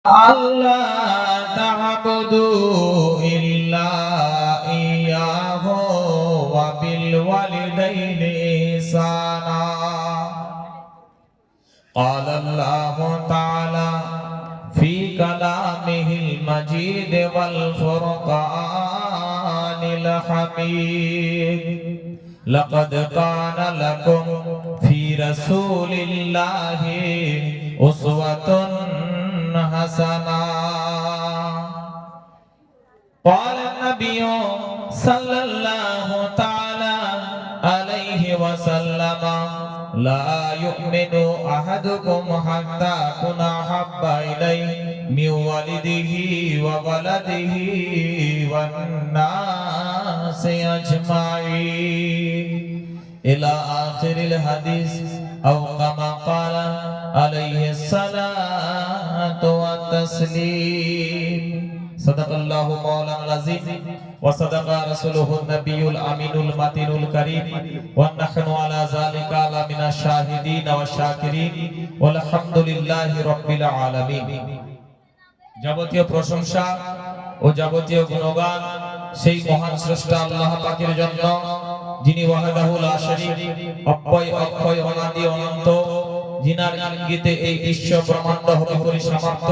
আল্লাহ তা'বুদু ইল্লা ইয়াহু ওয়া বিল ওয়ালিদাইনি ইহসানা। قال الله تعالى في كلامه المجيد والفرقان الحميد لقد كان لكم في رسول الله أسوة حسنة. قال النبي صلى الله تعالى عليه وسلم لا يؤمن أحدكم حتى أكون أحب إليه من والده وولده والناس أجمعين إلى آخر الحديث أو كما قال عليه الصلاة والتسليم. صدق الله مولانا العظيم وصدق رسوله النبي الأمين المتين الكريم ونحن على ذلك من الشاهدين والشاكرين والحمد لله رب العالمين. যাবতীয় প্রশংসা ও যাবতীয় গুণগান সেই মহান স্রষ্টা আল্লাহ পাকের জন্য, যিনি ওয়াহদাহু লা শারীক, অব্যয় অক্ষয় অনাদি অনন্ত, যিনার ইঙ্গিতে এই বিশ্ব ব্রহ্মাণ্ড হবে পরিসমাপ্ত,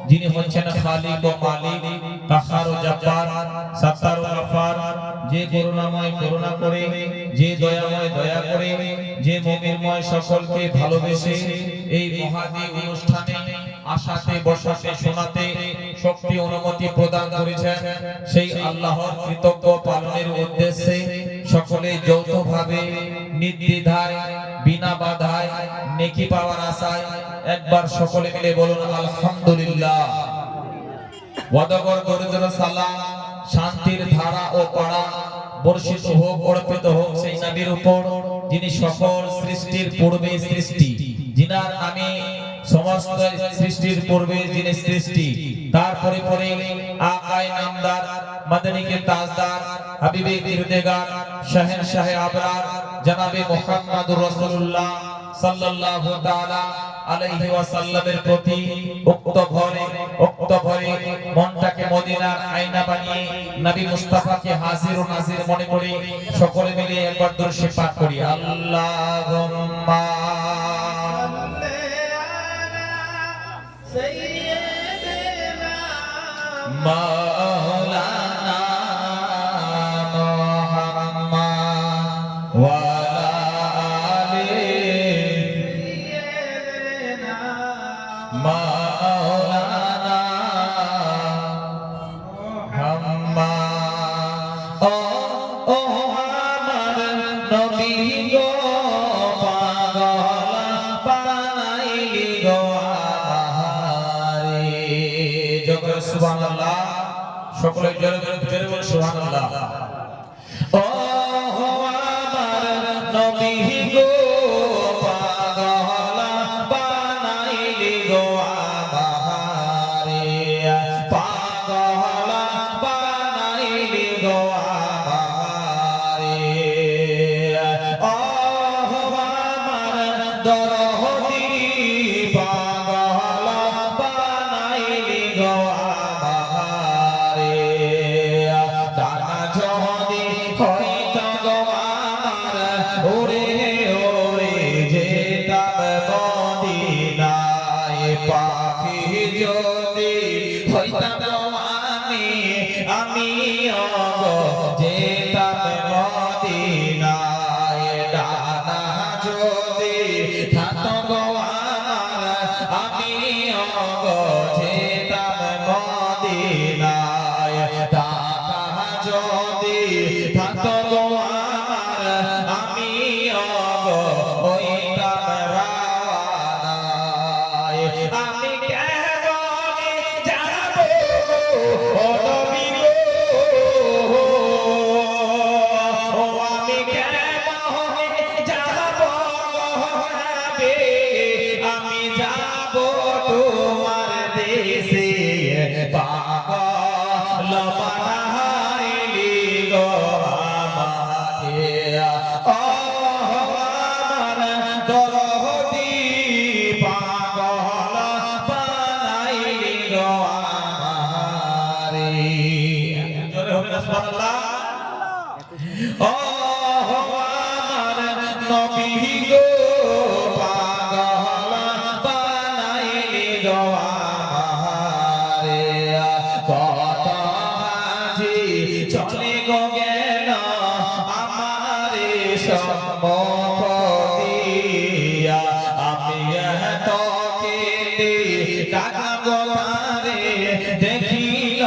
যিনি হচ্ছেন খালিক ও মালিক, কাহার ও জব্বার, সত্তার ও গফফার, যে করুণাময় করুণা করে, যে দয়াময় দয়া করে, যে মুমিনময় সকলকে ভালোবেসে এই মহাদিক অনুষ্ঠানে আশাতে বসাতে শোনাতে শক্তি অনুমতি প্রদান করেছেন, সেই আল্লাহর কৃতজ্ঞ পালনের উদ্দেশ্যে সকলে যৌথভাবে নির্দ্বিধায় বিনা বাধায় নেকি পাওয়ার আশায় একবার সকলে মিলে বলুন আলহামদুলিল্লাহ। ওয়াদাগর দরুদ সালাম শান্তির ধারা ও পড়া বর্ষিত হোক, অর্পিত হোক সেই নবীর উপর, যিনি সকল সৃষ্টির পূর্বে সৃষ্টি, যিনার নামে সমস্ত সৃষ্টির পূর্বে যিনি সৃষ্টি, তারপরে পরে আকায়ে নামদার, মদনীকে তাজদার, হাবিবে কিরদেগার, শাহেনশাহে আবরার জনাবে মুহাম্মদুর রাসূলুল্লাহ সাল্লাল্লাহু তাআলা আলাইহি ওয়াসাল্লামের প্রতি উক্ত ঘরে মনটাকে মদিনার আয়না বানিয়ে নবী মুস্তাফাকে হাজির ও নাজির মনে করে সকলে মিলে একবার দরুদ পাঠ করি। আল্লাহুম্মা সাইয়্যিদিনা মাওলানা মুহাম্মদ ওয়া মাওলানা মুহাম্মদ। ও আমার নবী গো, পাগল বানাইলি গো আমারে। জোরে সুবহানাল্লাহ, সকলে জোরে জোরে বলে সুবহানাল্লাহ। ও আমার নবী গো, পাগল বানাইলি গো আমারে, পাগল বানাইলি গো আমারে। ও আমার দরদি, পাগল বানাইলি গো আমারে। দানা যদি হইত গো আমার, ওরে ওরে যেতাম মদিনায়। পাখি যদি হইতাম আমি গো যেতাম মদিনায়। ডানা যদি থাকত গো আমার, আমি গো যেতাম মদিনায়। টাকা যদি থাকত গো আমার, আমি গো হইতাম রাওয়ানায়। আমি কেমনে যাব ও নবী গো, আমি কেমনে যাব নবী, আমি যাব তোমার দেশে। পাগল বানাইলি গো আমাকে। ও আমার দরদি, পাগল বানাইলি গো আমারে জোরে হবে না সুবহানাল্লাহ ও আমার নবী গো পাগল বানাইলি গো আমারে কত হাজি চলে গো গেল আমারে সম্মুখ দিয়া আমি এত কেঁদে কাঁদবো তারে দেখিল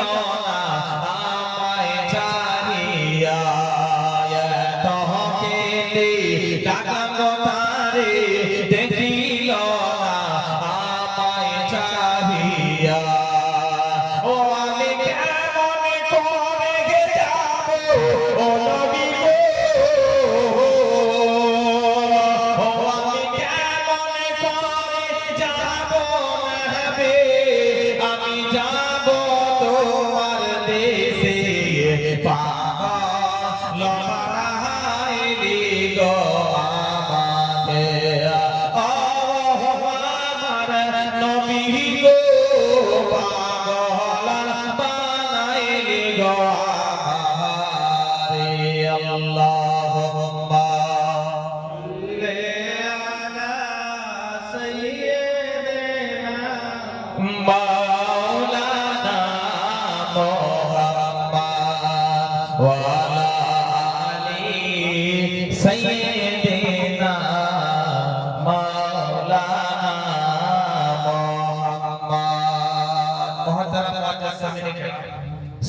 না আমায় চাহিয়া এত কেঁদে কাঁদবো তারে দেখিল না আমায় চাহিয়া ও আমি কেমন করে যাব ও নবী গো ও আমি কেমন করে যাব নবী আমি যাব তোমার দেশে পাগল বানাইলি গো আমাকে ও আমার নবী গো পাগল বানাইলি গো আমারে আল্লাহুম্মা মাওলানা মুহাম্মদ ওয়া আলা আলি সাইয়্যিদিনা মাওলানা মুহাম্মদ মুহতারাম ওয়াজ সামিনে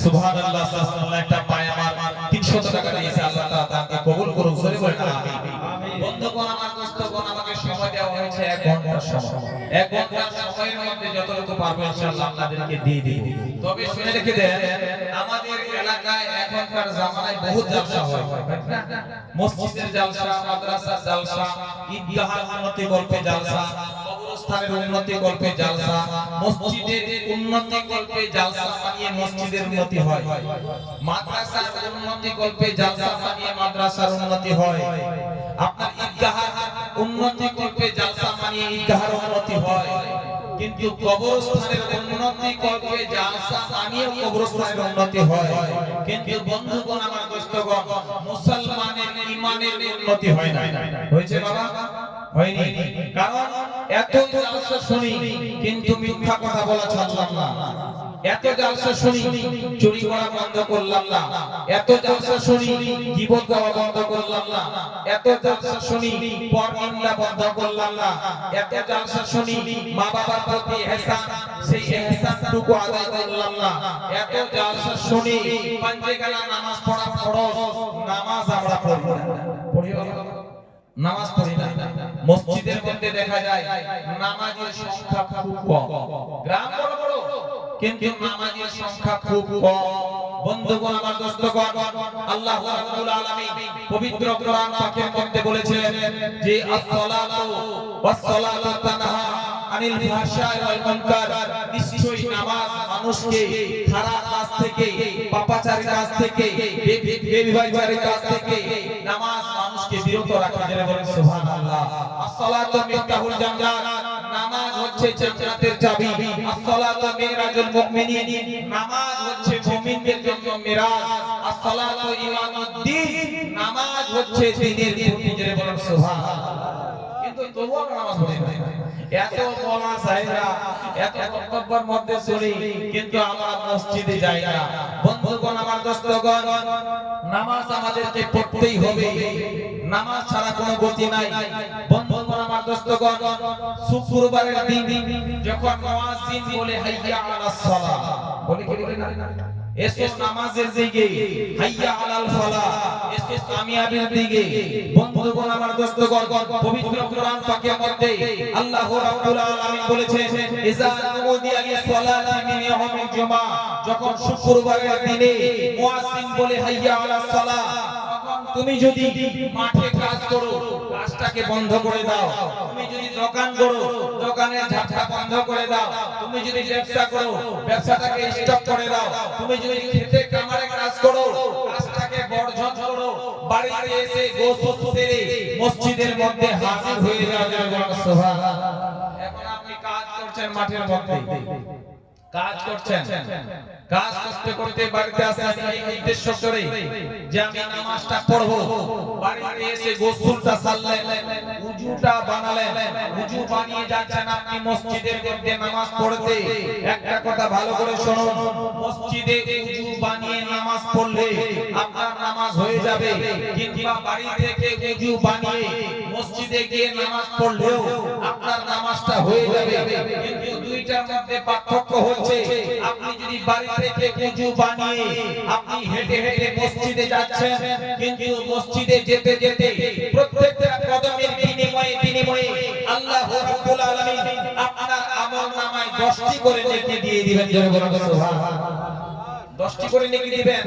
সুবহানাল্লাহ সাল্লাল্লাহু একটা পায় আমার 300 টাকা দিয়েছে আল্লাহ তাআলা তাকে কবুল করুক জোরে বলেন আমিন বন্ধুগণ আমার দোস্তগণ আমাকে সময় দেওয়া হয়েছে 1 ঘন্টার সময় 1 ঘন্টার সময়ের মধ্যে যতটুকু পারবো ইনশাআল্লাহ আপনাদেরকে দিয়ে দিই তবে শুনে রেখে দেন আমাদের এলাকায় এখনকার জামানায় বহুত জলসা হয় ঠিক না মসজিদের জলসা মাদ্রাসার জলসা ঈদগাহের উন্নতি গল্পে জলসা কবরস্থানের উন্নতি গল্পে জলসা মসজিদের উন্নতি গল্পে জলসা বানিয়ে মসজিদের উন্নতি হয় মাদ্রাসার উন্নতি গল্পে জলসা বানিয়ে মাদ্রাসার উন্নতি হয় আপনার ঈদগাহের উন্নতি গল্পে জলসা বানিয়ে ঈদগাহের উন্নতি হয় কিন্তু কবরস্থানের উন্নতি গল্পে জলসা বানিয়ে কবরস্থানের উন্নতি হয় কিন্তু বন্ধুগণ আমার দোস্তগণ মুসলমানের ঈমানের উন্নতি হয় না হয়েছে বাবা হয়নি কারণ এত জলসা শুনি কিন্তু মিথ্যা কথা বলা ছাড়লাম না এত জলসা শুনি চুরি করা বন্ধ করলাম না এত জলসা শুনি গীবত করা বন্ধ করলাম না এত জলসা শুনি পরনিন্দা বন্ধ করলাম না এত জলসা শুনি মা বাবার প্রতি ইহসান সেই ইহসানটুকু আদায় করলাম না এত জলসা শুনি পাঁচবেলা নামাজ পড়া ফরজ নামাজ আমরা পড়ি না নামাজ পড়ি না মসজিদের মধ্যে দেখা যায় নামাজের সংখ্যা খুব কম গ্রাম বড় বড় কিন্তু নামাজের সংখ্যা খুব কম বন্ধুগণ আমার দোস্তগণ আল্লাহ রাব্বুল আলামিন পবিত্র কোরআন পাকের মধ্যে বলেছেন যে as-সালাতু ওয়াস-সালাতু তানহা আনিল ফাহশাই ওয়াল মুনকার নিশ্চয়ই নামাজ মানুষকে খারাপ কাজ থেকে পাপাচারী কাজ থেকে বেবিচারীর কাজ থেকে নামাজ মানুষকে বিরত রাখে যারা বলেন সুবহানাল্লাহ as-সালাতু মিফতাহুল জান্নাত নামাজ হচ্ছে জান্নাতের চাবি as-সালাতু মিরাজুল মুমিনিন নামাজ হচ্ছে মুমিনদের জন্য মিরাজ as-সালাতু ঈমানুদ্দিন নামাজ হচ্ছে দ্বীনের ভিত্তি যারা বলেন সুবহানাল্লাহ কিন্তু তবুও নামাজ পড়ে না এত বলা সাহেবরা এত বক্তব্যের মধ্যে শুনি কিন্তু আমরা মসজিদে যাই না বন্ধুগণ আমার দোস্তগণ নামাজ আমাদেরকে পড়তেই হবে নামাজ ছাড়া কোনো গতি নাই বন্ধুগণ আমার দোস্তগণ শুক্রবারের দিন যখন মুয়াজ্জিন বলে হাইয়া আলাস সালাহ বলে কি বলে না এসো নামাজের দিকে হাইয়া আলাল ফালাহ এসো কামিয়াবির দিকে বন্ধুগণ আমার দোস্তগণ পবিত্র কোরআন পাকের মধ্যে আল্লাহ রাব্বুল আলামিন বলেছেন ইজা নুদিয়া লিস-সালাতি মিন ইয়াউমিল জুমআহ যখন শুক্রবারের দিনে মুয়াজ্জিন বলে হাইয়া আলাস সালাহ তুমি যদি মাঠে কাজ করো কাজটাকে বন্ধ করে দাও তুমি যদি দোকান করো দোকানের ঝাপটা বন্ধ করে দাও তুমি যদি ব্যবসা করো ব্যবসাটাকে স্টপ করে দাও তুমি যদি খেতে কামারে কাজ করো কাজটাকে বর্জন করো বাড়িতে এসে গোসল সেরে মসজিদের মধ্যে হাজির হয়ে যাও সুবহানাল্লাহ এখন আপনি কাজ করছেন মাঠের মধ্যে কাজ করছেন, কাজ করতে করতে বাড়িতে আসেন এই উদ্দেশ্য করে যে আমি নামাজটা পড়বো। বাড়িতে এসে গোসলটা সারলেন, উযুটা বানালেন, উযু বানিয়ে যাচ্ছেন আপনি মসজিদের মধ্যে নামাজ পড়তে। একটা কথা ভালো করে শুনুন, মসজিদে উযু বানিয়ে নামাজ পড়লে আপনার নামাজ হয়ে যাবে, কিংবা বাড়ি থেকে উযু বানিয়ে মসজিদে গিয়ে নামাজ পড়লেও আপনার নামাজটা হয়ে যাবে। কিন্তু দুইটার মধ্যে পার্থক্য হচ্ছে, আপনি যদি বাড়ি থেকে উযু বানিয়ে আপনি হেঁটে হেঁটে মসজিদে যাচ্ছেন, কিন্তু মসজিদে যেতে যেতে প্রত্যেকটা কদমের বিনিময়ে আল্লাহ রাব্বুল আলামিন আপনার আমলনামায় 10টি করে নেকি দিয়ে দিবেন। জোরে বলুন সুবহানাল্লাহ। 10টি করে নেকি দিবেন।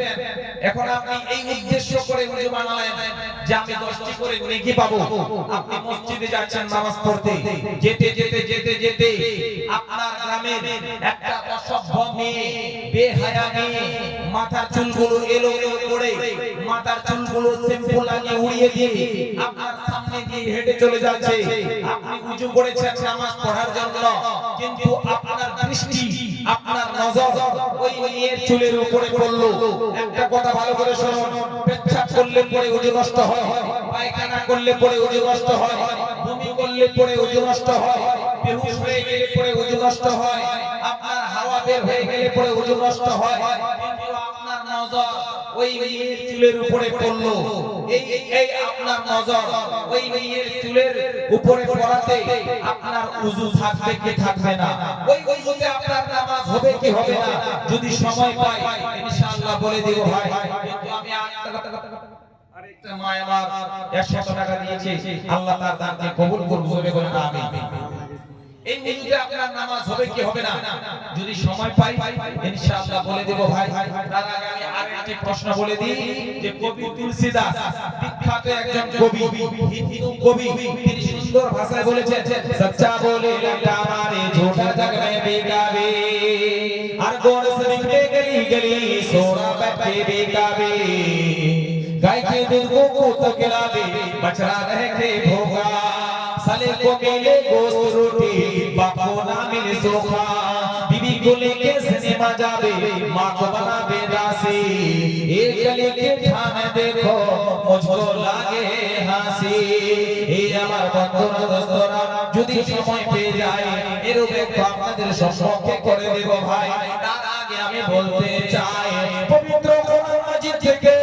এখন আপনি এই উদ্দেশ্য করে উযু বানালেন যে আমি 10টি করে নেকি পাবো। আপনি মসজিদে যাচ্ছেন নামাজ পড়তে, যেতে যেতে যেতে যেতে আপনার গ্রামের একটা অসভ্য মেয়ে, বেহায়া মেয়ে, মাথার চুলগুলো এলোমেলো করে মাথার চুলগুলো শ্যাম্পু লাগিয়ে উড়িয়ে দিয়ে আপনার সামনে দিয়ে হেঁটে চলে যাচ্ছে। আপনি উযু করেছেন নামাজ পড়ার জন্য, কিন্তু আপনার দৃষ্টি, আপনার নজর ওই মেয়ের চুলের উপরে পড়লো। একটা কথা ভালো করে শুনুন, পেচ্ছাপ করলে পরে উযু নষ্ট হয়, পায়খানা করলে পরে উযু নষ্ট হয়, বমি করলে পরে উযু নষ্ট হয়, বেহুশ হয়ে গেলে পরে উযু নষ্ট হয়, আপনার হাওয়া বের হয়ে গেলে পরে উযু নষ্ট হয়। কিন্তু আপনার নজর ওই মেয়ের চুলের উপরে পড়লো। এই আপনার নজর ওই মেয়ের চুলের উপরে পড়াতে আপনার উযু থাকবে কি থাকবে না? ওই উযুতে আপনার নামাজ হবে কি হবে না? যদি সময় পাই ইনশাআল্লাহ বলে দেব ভাই। কিন্তু আমি আরেকটা মা আমার 100 টাকা দিয়েছে, আল্লাহ তার দানকে কবুল করুন। জোরে বলুন আমিন। এই উযুতে আপনার নামাজ হবে কি হবে না? যদি সময় পাই ইনশাআল্লাহ বলে দেব ভাই। তার আগে আমি আরেকটি প্রশ্ন বলে দিই যে কবি তুলসীদাস, বিখ্যাত একজন কবি, হিন্দু কবি, তিনি সুন্দর ভাষায় বলেছেন, সচ্চা বলে लगता हमारे झूठा जग में बेगावे हर गोर से निकले गली गली सोना बैठे बेगावे गाय के दूध को तो खिलावे बछड़ा रह के भोगा साले को मिले गोश्त रोटी बाप को ना मिले सोखा बीवी को लेके सिनेमा जावे माँ को बनावे दासी एक गली के ठाने देखो मुझको लागे हासी। এই আমার বন্ধুরা দোস্তরা যদি সময় পেয়ে যায় এরকম একটু আপনাদের সম্মুখে করে দেব ভাই। তার আগে আমি বলতে চাই পবিত্র কোরআন মাজিদ থেকে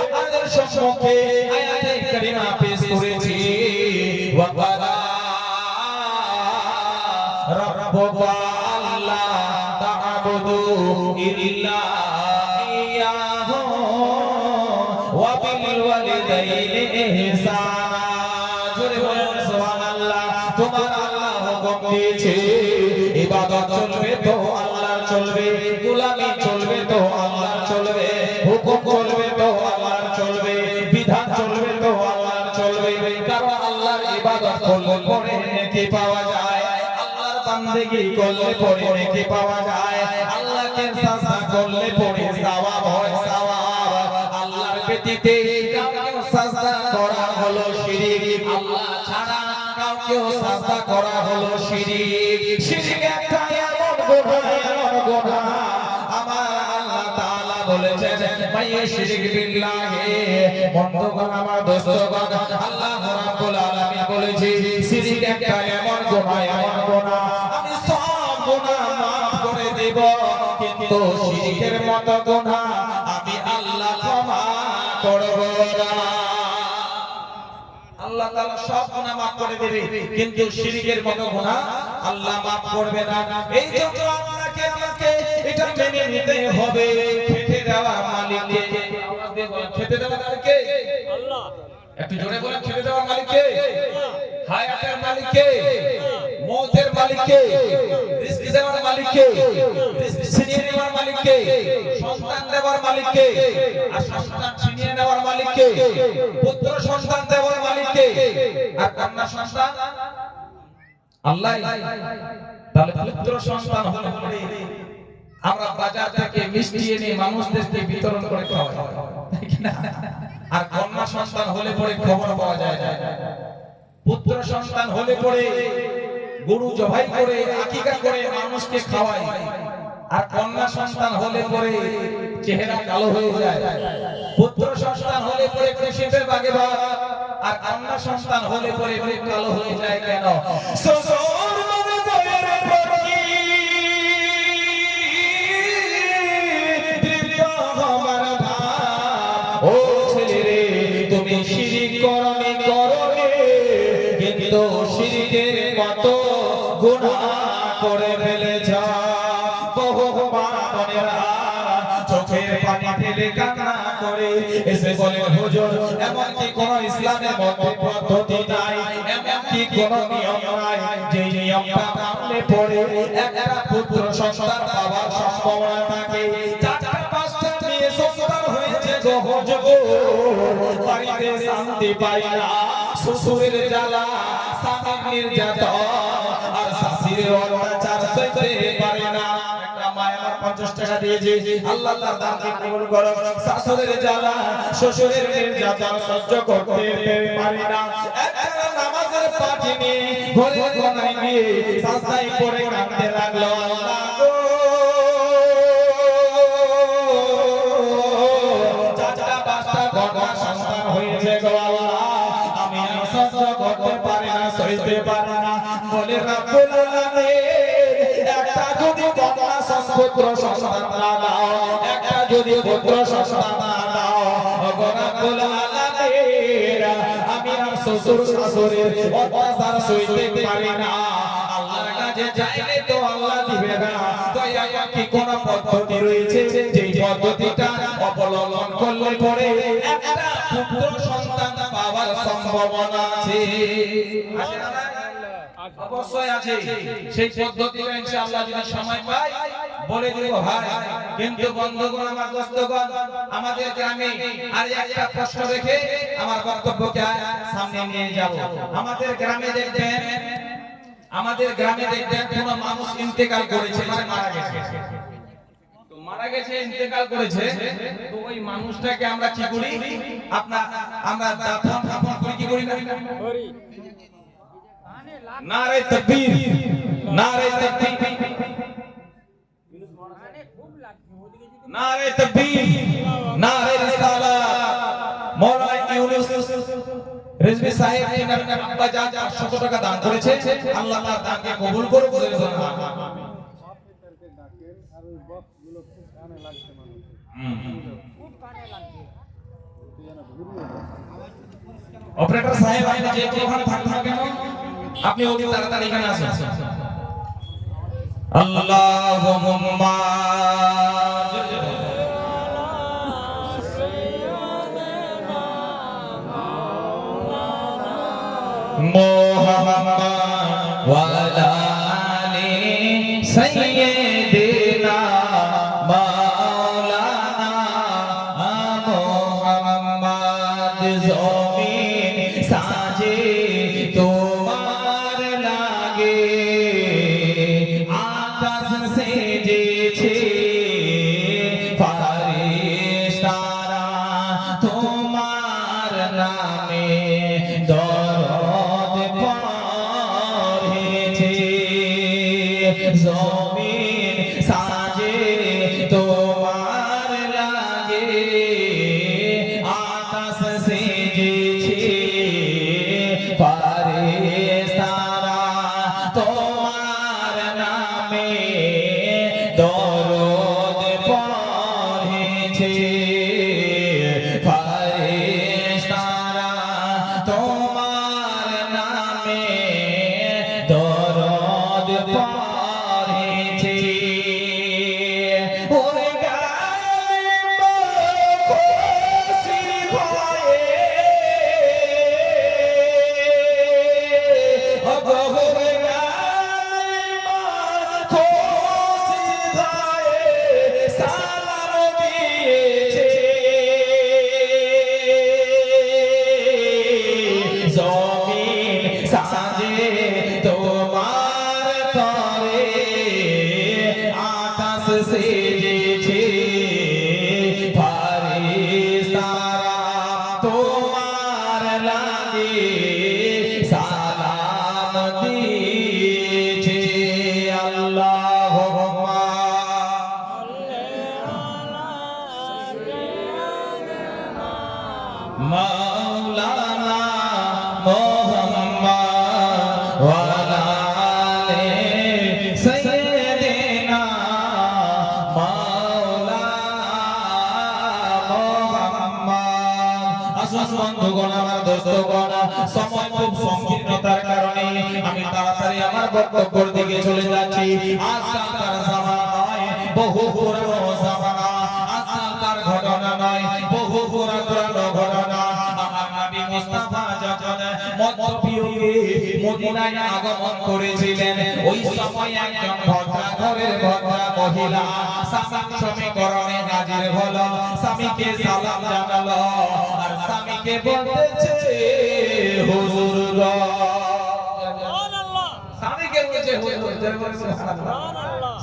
আপনাদের সম্মুখে আয়াতে কারিমা পেশ করেছি। ওয়াকাদা রাব্বুকা আল্লা তা'বুদু ইল্লা ইয়াহু ওয়া বিল ওয়ালিদাইনি ইহসানা। জোরে বলুন সুবহানাল্লাহ। তোমার আল্লাহ হুকুম দিয়েছে ইবাদত চলবে তো আল্লাহর চলবে, গোলামি চলবে তো আল্লাহর চলবে, হুকুম চলবে তো আল্লাহর চলবে, বিধান চলবে তো আল্লাহর চলবে। কারণ আল্লাহর ইবাদত করলে পরে নেকি পাওয়া যায়, আল্লাহর বান্দেগি করলে পরে নেকি পাওয়া যায়, আল্লাহকে সাজদা করলে পরে সওয়াব হয় সওয়াব। আল্লাহর ব্যতীতে কাউকে সাজদা করা হলো শিরক, আল্লাহ ছাড়া কাউকে সাজদা করা হলো শিরক। শিরক একটা এমন গুনাহ আমার আল্লাহ তাআলা বলেছেন মাইয়া শিরক বিল্লাহি। বন্ধুগণ আমার দোস্তগণ, আল্লাহ রাব্বুল আলামিন বলেছে শিরক একটা এমন গুনাহ আমি সব গুনাহ maaf করে দেব, কিন্তু শিরকের মতো গুনাহ আমি আল্লাহ ক্ষমা করব না। আল্লাহ তাআলা সব গুনাহ maaf করে দেবে, কিন্তু শিরকের মতো গুনাহ আল্লাহ maaf করবে না। এই জন্য আমাকে এটা মেনে নিতে হবে। খেতে দেওয়া মালিককে, আওয়াজ দিয়ে বলেন খেতে দেওয়া মালিককে আল্লাহ। একটু জোরে বলেন খেতে দেওয়া মালিককে, হায়াতের মালিককে, মওতের মালিককে, রিজক দেওয়ার মালিককে, রিজক ছিনিয়ে নেওয়ার মালিককে, সন্তান দেওয়ার মালিককে, আর সন্তান ছিনিয়ে নেওয়ার মালিককে, পুত্র সন্তান দেওয়ার মালিককে, আর কন্যা সন্তান আল্লাহ। তাহলে পুত্র সন্তান হলে পরে আমরা বাজার থেকে মিষ্টি এনে মানুষদেরকে বিতরণ করে খাওয়াই, তাই কি না? আর কন্যা সন্তান হলে পরে খবর পাওয়া যায় না। পুত্র সন্তান হলে পরে গরু জবাই করে আকিকা করে মানুষকে খাওয়াই, আর কন্যা সন্তান হলে পরে চেহারা কালো হয়ে যায়, পুত্র সন্তান হলে পরে খুশিতে বাগে ভাগ, আর কন্যা সন্তান হলে পরে মুখ কালো হয়ে যায় কেন? শ্বশুর মনে বইয়ের প্রতি তৃপ্ত হবার ভাব। ও ছেলে রে, তুমি শিরিক করনি করনি, কিন্তু শিরিকের কত গুনাহ করে ফেলেছ। বহু মা বোনেরা চোখের পানি ফেলে কান্না করে এসে বলেন, হুজুর এমন কি কোন ইসলামের মধ্যে পদ্ধতি নাই, এমন কি কোন নিয়ম নাই যে নিয়মটা মানলে পরে একটা পুত্র সন্তান পাওয়ার সম্ভাবনা থাকে? চারটা পাঁচটা মেয়ে সন্তান হয়েছে গো হুজুর, বাড়িতে শান্তি পাই না, শ্বশুরের জ্বালা, স্বামীর নির্যাতন আর শাশুড়ির অত্যাচার সইতে পারে না। একটা মায়ের 50 টাকা দিয়েছে, আল্লাহ তার দানকে কবুল করো। শাশুড়ির জ্বালা, শ্বশুরের নির্যাতন সহ্য করতে পারে না। একটা নামাজের পাঠে নিয়ে ঘরে ঘনায় নিয়ে সাজদায় পড়ে কাঁদতে লাগলো, আল্লাহ গো, চারটা পাঁচটা ঘটনা সন্তান হয়েছে গো আল্লাহ, আমি আর সহ্য করতে পারি না, সইতে পারি না। বলে রব্বুল আলামিন, একটা যদি কন্যা পুত্র সন্তান না দাও, একটা যদি পুত্র সন্তান না দাও, গো রব্বুল আলামিন, আমি আর শ্বশুর শাশুড়ির অত্যাচার সইতে পারি না। আল্লাহর কাছে চাইলে তো আল্লাহ দিবে না। তো এমন কি কোন পদ্ধতি রয়েছে যেই পদ্ধতিটা অবলম্বন করলে পরে একটা পুত্র সন্তান পাওয়ার সম্ভাবনা আছে? আছে না? অবশ্যই আছে। সেই পদ্ধতিটা ইনশাআল্লাহ যদি সময় পাই বলে দেব ভাই। কিন্তু বন্ধুগণ, আমার দোস্তগণ, আমাদের গ্রামে আর একটা প্রশ্ন রেখে আমার বক্তব্যকে সামনে নিয়ে যাব। আমাদের গ্রামে দেখবেন কোন মানুষ ইন্তেকাল করেছে, মানে মারা গেছে, তো মারা গেছে, ইন্তেকাল করেছে, তো ওই মানুষটাকে আমরা কি করি? আমরা দাফন করি, কি করি না? নারে তাকবীর, নারে তাকবীর, নারে তাকবীর, নারে রিসালাত। মাওলানা ইউনূস রিজভী সাহেব এনার আব্বা জান 800 টাকা দান করেছে, আল্লাহ তার দানকে কবুল করুন। অপারেটর সাহেব, আপনি যে ওখানে থাকবেন না কেন, আপনি অতি তাড়াতাড়ি এখানে আসুন। আল্লাহুম্মা মুহাম্মাদ ওয়া আলা আলি সাইয়্যিদিনা মাওলানা মুহাম্মাদ। জমিন সাজে তোমার লাগে, আকাশ সেজেছে ফারিস্তারা তোমার নামে দরদ পড়েছে। জমিন সাজে তোমার লাগে, আকাশ সেজেছে ফারিস্তারা তোমার নামে দরদ পড়েছে। ফারিস্তারা তোমার নামে দরদ পড়েছে। ওরে গালিব খুশি ভয়ে, ওরে গালিব খুশি ভয়ে সালাম দিয়েছে। জমিন সাজে তোমার তরে, আকাশ সেজেছে ফারিস্তারা তোমার লাগে সালাম দিয়েছে। আল্লাহুম্মা আসুন বন্ধুগণ, আমার দোস্তগণ, সময় খুব সংকীর্ণতার কারণে আমি তাড়াতাড়ি আমার বক্তব্যের দিকে চলে যাচ্ছি। আজকালকার জামানায় বহু পুরানো জামানা, আজকালকার ঘটনা নয়, বহু পুরানো ঘটনা। আমার নবী মুস্তাফা যখন মধ্যবিয়োগে মদিনায় আগমন করেছিলেন, ওই সময় একজন ভদ্রা ঘরের ভদ্রা মহিলা স্বামীর সমীকরণে হাজির হলো, স্বামীকে সালাম জানালো আর স্বামীকে বলতেছে হুজুর গো, স্বামীকে বলছে হুজুর,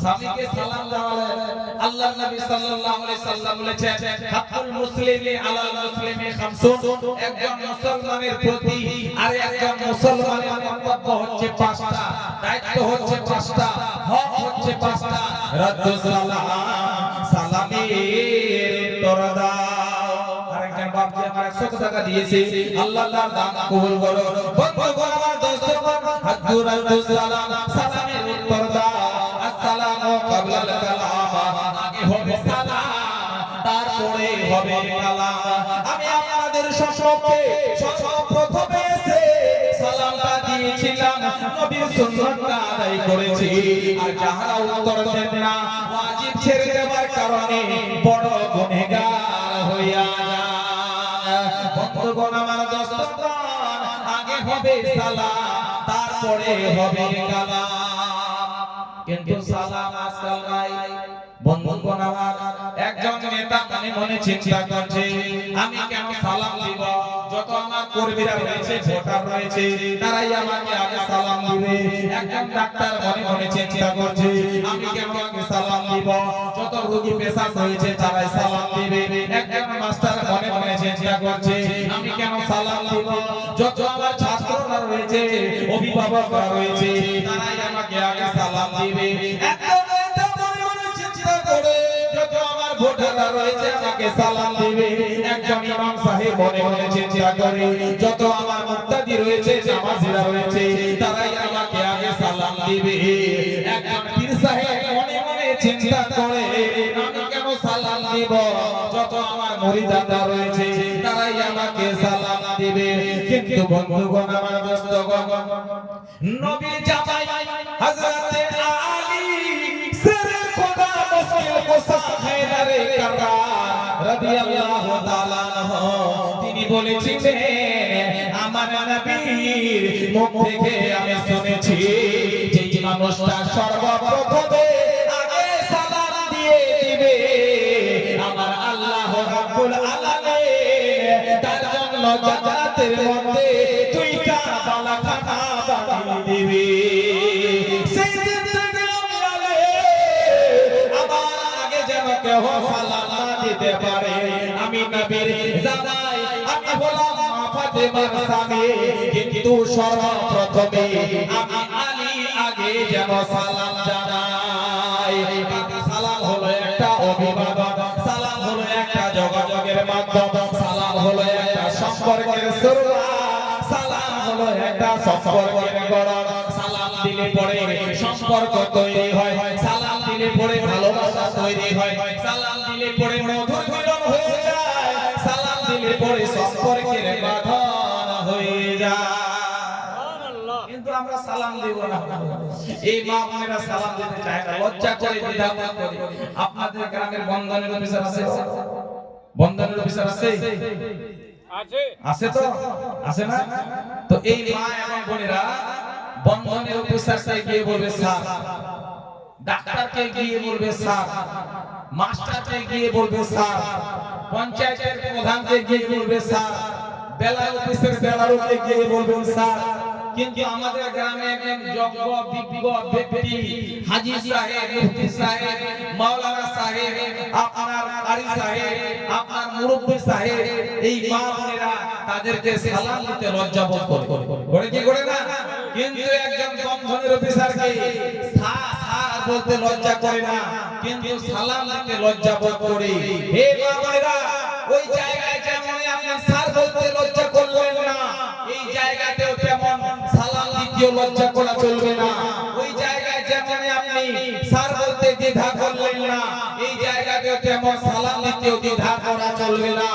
স্বামীকে সালাম জানালেন। আল্লাহর নবী সাল্লাল্লাহু আলাইহি সাল্লাম বলেছেন, হাক্কুল মুসলিমি আলাল মুসলিমি খামসুন, একজন মুসলমানের প্রতি আর একজন মুসলমানের কর্তব্য হচ্ছে পাঁচটা, দায়িত্ব হচ্ছে পাঁচটা, হক হচ্ছে পাঁচটা। রাদ্দুস সালাম, সালামের উত্তর দাও। আরেকজন বাপজি আমার 100 টাকা দিয়েছে, আল্লাহ তার দান কবুল করো। বন্ধুগণ, আমার দোস্তগণ, রাদ্দুস সালাম, সালামের উত্তর দাও। আসসালামু ক্বাবলাল কালাম, আগে হবে সালাম তারপরে হবে কালাম। আমি আপনাদের সম্মুখে সর্বপ্রথমে এসে সালামটা দিয়েছিলাম, নবীর সুন্নাতটা আদায় করেছি। আর যারা উত্তর দেন না, ওয়াজিব ছেড়ে দেওয়ার কারণে বড় গুনাহগার হইয়া যায়। বন্ধুগণ, আমার দোস্তগণ, আগে হবে সালাম তারপরে হবে কালাম, কিন্তু সালাম আজকাল নাই। বন্ধুগণ আমার, একজন নেতা মনে মনে চিন্তা করছে, আমি কেন সালাম দিব? যত আমার কর্মীরা রয়েছে, ভোটার রয়েছে, তারাই আমাকে আগে সালাম দিবে। একজন ডাক্তার মনে মনে চিন্তা করছে, আমি কেন আগে সালাম দিব? যত রোগী পেশেন্ট রয়েছে, তারাই সালাম দিবে। একজন মাস্টার মনে মনে চিন্তা করছে, আমি কেন সালাম দিব? যত আমার ছাত্ররা রয়েছে, অভিভাবকরা রয়েছে, তারাই আমাকে আগে সালাম দিবে। ভোটাররা রয়েছে, আমাকে সালাম দিবে। একজন ইমাম সাহেব মনে মনে চিন্তা করে, যত আমার মুক্তাদি রয়েছে, নামাজিরা রয়েছে, তারাই আমাকে আগে সালাম দিবে। একজন পীর সাহেব মনে মনে চিন্তা করে, আমি কেন সালাম দিব? যত আমার মুরিদানরা রয়েছে, তারাই আমাকে সালাম দিবে। কিন্তু বন্ধুগণ, আমার দোস্তগণ, নবীর জামাই হযরতে আলী সেরে খোদা মুশকিল কুসা হায়দারে কাররার রাদিয়াল্লাহু তাআলা আনহু, তিনি বলেছিলেন, আমার নবীর মুখ থেকে আমি শুনেছি, যে মানুষটা সর্বপ্রথমে আগে সালাম দিয়ে দিবে, আমার আল্লাহ রাব্বুল আলামিন তার জন্য জান্নাতের মধ্যে দুইটা বালাখানা বানিয়ে দিবে। সেই দিন থেকে আমার আগে যেন কেউ সালাম না দিতে পারে। আমি নবীর জামাই, আমি হলাম মা ফাতেমার স্বামী, কিন্তু সর্বপ্রথমে আমি আলী আগে যেন সালাম জানাই। সালাম হলো একটা অভিবাদন, সালাম হলো একটা যোগাযোগের মাধ্যম, সালাম হলো একটা সম্পর্কের শুরুয়াত, সালাম হলো একটা সম্পর্কের গড়ন। সালাম দিলে পরে সম্পর্ক তৈরি হয়, সালাম দিলে পরে ভালোবাসা তৈরি হয়, সালাম দিলে পরে মধুর মিলন হয়ে যায়, সালাম দিলে পরে সম্পর্কের বাঁধন হয়ে যায়। কিন্তু আমরা সালাম দেব না, এই মা বোনেরা সালাম দিতে চায় না, লজ্জা করে, দ্বিধাবোধ করে। আপনাদের গ্রামের বন্ধনের অফিসার আছে? বন্ধনের অফিসার আছে? আছে তো? আছে না? তো এই মা এবং বোনেরা বন্ধনের অফিসারকে গিয়ে বলবে স্যার, ডাক্তারকে গিয়ে বলবে স্যার, মাস্টারকে গিয়ে বলবে স্যার, পঞ্চায়েতের প্রধানকে গিয়ে বলবে স্যার, বেলার অফিসের বেলারকে গিয়ে বলবেন স্যার। কিন্তু আমাদের গ্রামে একজন যোগ্য বিজ্ঞ ব্যক্তি, হাজী সাহেব, মুফতি সাহেব, মাওলানা সাহেব, আপনার কারি সাহেব, আপনার মুরব্বি সাহেব, এই মা বোনেরা তাদেরকে সালাম দিতে লজ্জা বোধ করে কি করে না? কিন্তু একজন বন্ধনের অফিসারকে স্যার বলতে লজ্জা করে না, কিন্তু সালাম দিতে লজ্জা বোধ করে। হে মা বোনেরা, ওই জায়গায় যেমন আপনি স্যার বলতে লজ্জা করলেন না, এই জায়গাতেও তেমন সালাম দিতেও লজ্জা করা চলবে না। ওই জায়গায় যেমন আপনি স্যার বলতে দ্বিধা করলেন না, এই জায়গাতেও তেমন সালাম দিতেও দ্বিধা করা চলবে না।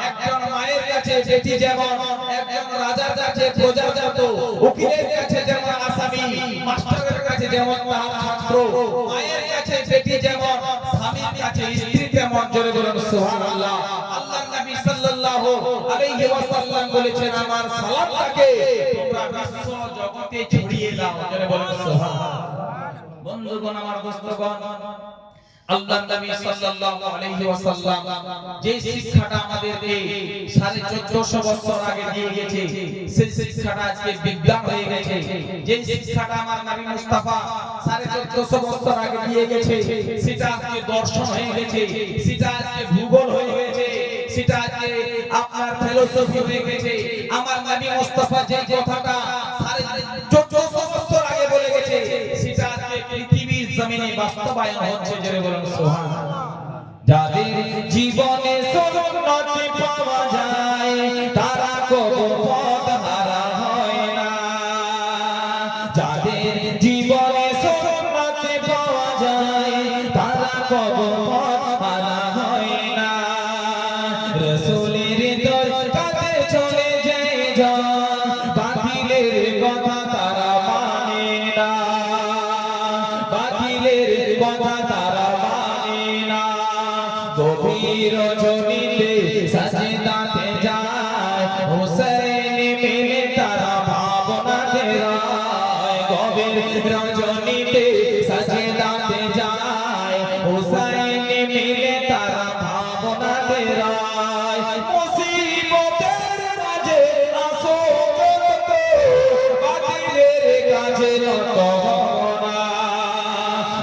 একজন মায়ের কাছে বেটি যেমন একজন রাজার কাছে প্রজার মতো, উকিলের কাছে যেমন আসামি, মাস্টারের কাছে যেমন তার ছাত্র, মায়ের কাছে বেটি যেমন, স্বামীর কাছে স্ত্রী তেমন। জোরে বলুন সুবহানাল্লাহ। আল্লাহর নবী সাল্লাল্লাহু আলাইহি ওয়াসাল্লাম বলেছেন, আমার সালামটাকে তোমরা বিশ্ব জগতে ছড়িয়ে দাও। জোরে বলুন সুবহানাল্লাহ। বন্ধুগণ, আমার দোস্তগণ, আল্লাহর নবী সাল্লাল্লাহু আলাইহি ওয়াসাল্লাম যে শিক্ষাটা আমাদেরকে 1450 বছর আগে দিয়ে গেছে, সেই শিক্ষাটা আজকে বিজ্ঞান হয়ে গেছে। যে শিক্ষাটা আমার নবী মুস্তাফা 1450 বছর আগে দিয়ে গেছে, সেটা আজকে দর্শন হয়ে গেছে, সেটা আজকে ভূগোল হয়ে গেছে, সেটা আজকে আপনার ফিলোসফি হয়ে গেছে। আমার নবী মুস্তাফা যে কথাটা 1450 বছর আগে বলে গেছে, সেটা আজকে পৃথিবীর জমিনে বাস্তবায়ন হচ্ছে। জোরে বলুন সুবহানাল্লাহ। যাদের জীবনে সুন্নতি পাওয়া যায়, তারা কবু পথহারা হয় না। যাদের জীবনে সুন্নতি পাওয়া যায়, তারা কবু পথহারা হয় না। রাসূলের তরকাতে চলে যায় জন, বাতিলের কথা তারা মানে না, বাতিলের কথা তারা মানে না। গভীর রজনীতে সাজদাতে যায়, হুসাইন মিলে তারা ভাবনাতে রায়। গভীর রজনীতে সাজদাতে যায়, হুসাইন মিলে তারা ভাবনাতে রায়। মুসিবতের মাঝে আসো করতে, বাতিলের কাছে নত না।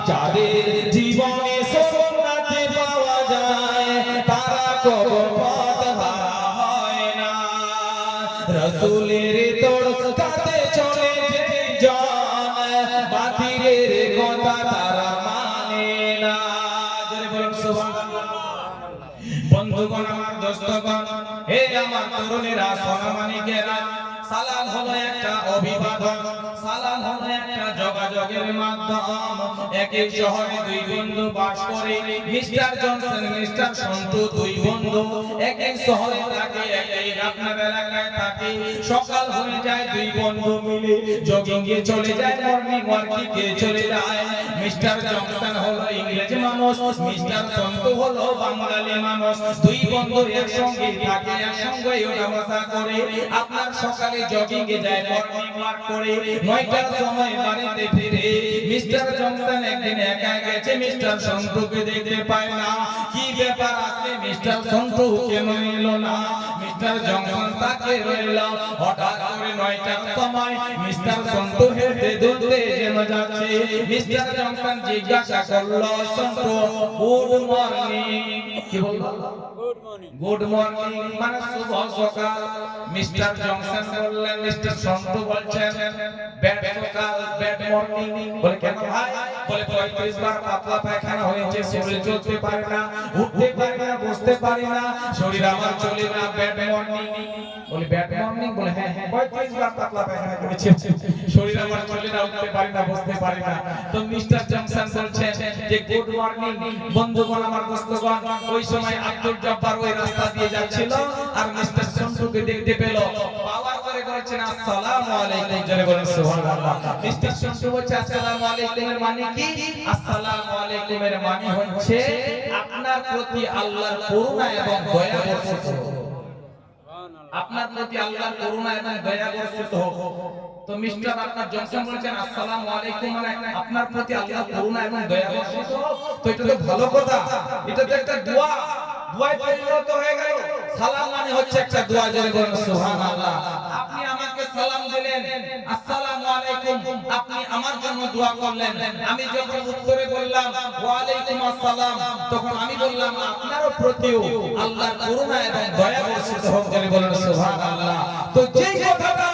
যাদের জীবনে সুন্নতি পাওয়া যায়, তারা কবু পথহারা হয় না। রাসূলের তরকাতে চলে জন, বাতিলের কথা তারা মানে না। জোরে বলুন সুবহানাল্লাহ। বন্ধুগণ, আমার দোস্তগণ, হে আমার তরুণেরা, সোনামানিকেরা, সালাম হলো একটা অভিবাদন, সালাম হলো একটা যোগাযোগের মাধ্যম। এক এক শহরে দুই বন্ধু বাস করে, মিস্টার জনসন মিস্টার সন্টু দুই বন্ধু এক এক শহরে থাকে, একই আপনার এলাকায় থাকে। সকাল হয়ে যায়, দুই বন্ধু মিলে জগিং এ চলে যায়, মর্নিং ওয়ার্কিং এ চলে যায়। মিস্টার জনসন হলো ইংরেজ মানুষ, মিস্টার সন্টু হলো বাঙালি মানুষ। দুই বন্ধু একসঙ্গে থাকে, একসঙ্গে ওঠা বসা করে। আপনার সকালে জগিং এ যায়, মর্নিং ওয়াক করে, 9টার সময় বাড়িতে ফিরে। মিস্টার জনসন একদিন একা গেছে, মিস্টার সন্টুকে দেখতে পায় না। কি ব্যাপার, আজকে মিস্টার সন্টু কেন এলো না? মিস্টার জনসন তাকে রইল। হঠাৎ করে 9টার সময় মিস্টার সন্টু হেঁটে দৌড়তে যেন যাচ্ছে। মিস্টার জনসন জিজ্ঞাসা করলো, সন্টু গুড মর্নিং। কি বললো? গুড মর্নিং মানে শুভ সকাল। মিস্টার জনসন বললেন, মিস্টার সন্টু বলছেন ব্যাড সকাল, ব্যাড মর্নিং। বলে কেন ভাই? বলে 35 বার পাতলা পায়খানা হয়েছে, শরীর চলতে পারে না, উঠতে পারে না, বসতে পারে না, শরীর আমার চলে না, ব্যাড মর্নিং। বলে ব্যাড মর্নিং? বলে হ্যাঁ, 35 বার পাতলা পায়খানা করেছে, শরীর আমার চলে না, উঠতে পারে না, বসতে পারে না। তো মিস্টার জনসন বলছেন যে গুড মর্নিং। বন্ধুগণ, আমার দোস্তগণ, ওই সময় আব্দুল জব্বার ওই রাস্তা দিয়ে যাচ্ছিল, আর মিস্টার সন্টুকে দেখতে পেল। পাওয়ার করে বলছেন আসসালামু আলাইকুম। জোরে বলুন সুবহানাল্লাহ। মিস্টার সন্টু বলছে আসসালামু আলাইকুম এর মানে কি? আসসালামু আলাইকুম এর মানে হচ্ছে আপনার প্রতি আল্লাহর করুণা এবং দয়া বর্ষিত হোক। আপনার প্রতি আল্লাহর করুণা এবং দয়া বর্ষিত হোক। তো মিস্টার আপনার জনসন বলেছেন আসসালামু আলাইকুম মানে আপনার প্রতি আল্লাহর করুণা এবং দয়া বর্ষিত হোক। তো এটা তো ভালো কথা, এটা তো একটা দোয়া, দোয়ায় পরিণত হয়ে গেল। সালাম মানে হচ্ছে একটা দোয়া। জোরে বলুন সুবহানাল্লাহ। আপনি আমাকে সালাম দিলেন, আসসালামু আলাইকুম, আপনি আমার জন্য দোয়া করলেন। আমি যখন উত্তরে বললাম ওয়া আলাইকুম আসসালাম, তখন আমি বললাম আপনারও প্রতিও আল্লাহর করুণা এবং দয়া বর্ষিত হোক। জোরে বলুন সুবহানাল্লাহ। তো যেই কথাটা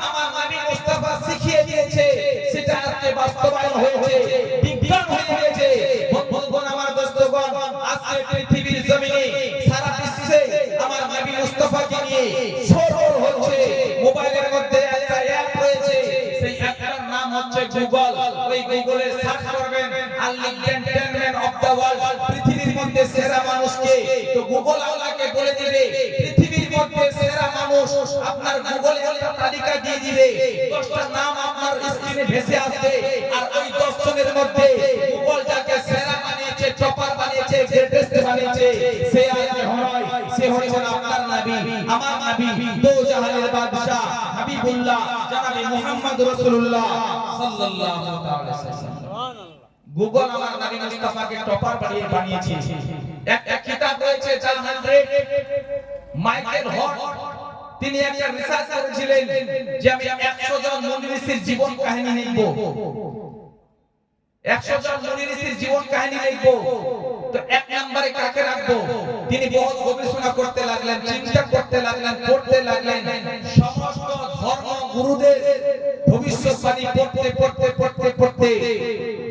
আমার নবী মুস্তাফা শিখিয়ে দিয়েছে, সেটা আজকে বাস্তবায়ন হয়েছে, বিজ্ঞান হয়ে গেছে। বন্ধুগণ, আমার দোস্তগণ, আজকে পৃথিবীর জমিনে সারা বিশ্বে আমার নবী মুস্তাফাকে নিয়ে সরল হচ্ছে। মোবাইলের মধ্যে একটা অ্যাপ রয়েছে, সেই অ্যাপটার নাম হচ্ছে গুগল। ওই গুগলে সার্চ করবেন আর লিখবেন 10 ম্যান অফ দ্য ওয়ার্ল্ড, পৃথিবীর মধ্যে সেরা মানুষকে। তো গুগল আপনাকে বলে দেবে পৃথিবীর মধ্যে সেরা আপনার গুগলে একটা তালিকা দিয়ে দিবে, 10টা নাম আপনার স্ক্রিনে ভেসে আসবে, আর ওই 10 জনের মধ্যে গুগল যাকে সেরা বানিয়েছে, টপার বানিয়েছে, গ্রেটেস্ট বানিয়েছে, সে আর কেউ নয়, সে হচ্ছেন আপনার নবী, আমার নবী, দো জাহানের বাদশা হাবিবুল্লাহ জনাবে মুহাম্মদ রাসূলুল্লাহ সাল্লাল্লাহু তাআলা ওয়াসাল্লাম। গুগল আমার নবী মুস্তাফাকে টপার বানিয়েছে। একটা কিতাব রয়েছে জাল 100, মাইকেল হট, তিনি একটা রিসার্চ করেছিলেন যে আমি 100 জন মুনির জীবন কাহিনী লিখব, 100 জন মুনির জীবন কাহিনী লিখব, তো এক নম্বরে কাকে রাখবো? তিনি বহুত গবেষণা করতে লাগলেন, চিন্তা করতে লাগলেন, পড়তে লাগলেন, সমস্ত ধর্ম গুরুদের ভবিষ্যৎবাণী পড়তে পড়তে পড়তে পড়তে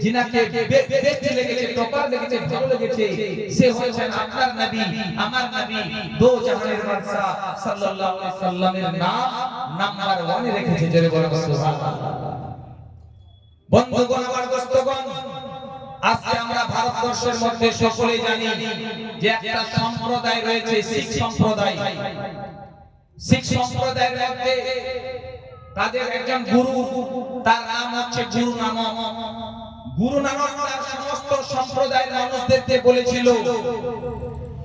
জিনাকে বেস্ট লেগেছে, টপার লেগেছে, ভালো লেগেছে, সে হচ্ছেন আপনার নবী, আমার নবী, দো জাহানের বাদশা সাল্লাল্লাহু আলাইহি সাল্লামের নাম নাম্বার 1 এ রেখেছে। জোরে বলুন সুবহানাল্লাহ। বন্ধুগণ, আমার দোস্তগণ, আজকে আমরা ভারতবর্ষের মধ্যে সকলেই জানি যে একটা সম্প্রদায় রয়েছে, শিখ সম্প্রদায়। শিখ সম্প্রদায়ের মধ্যে তাদের একজন গুরু, তার নাম হচ্ছে গুরু নানক। গুরু নানক তার সমস্ত সম্প্রদায়ের মানুষদেরকে বলেছিল,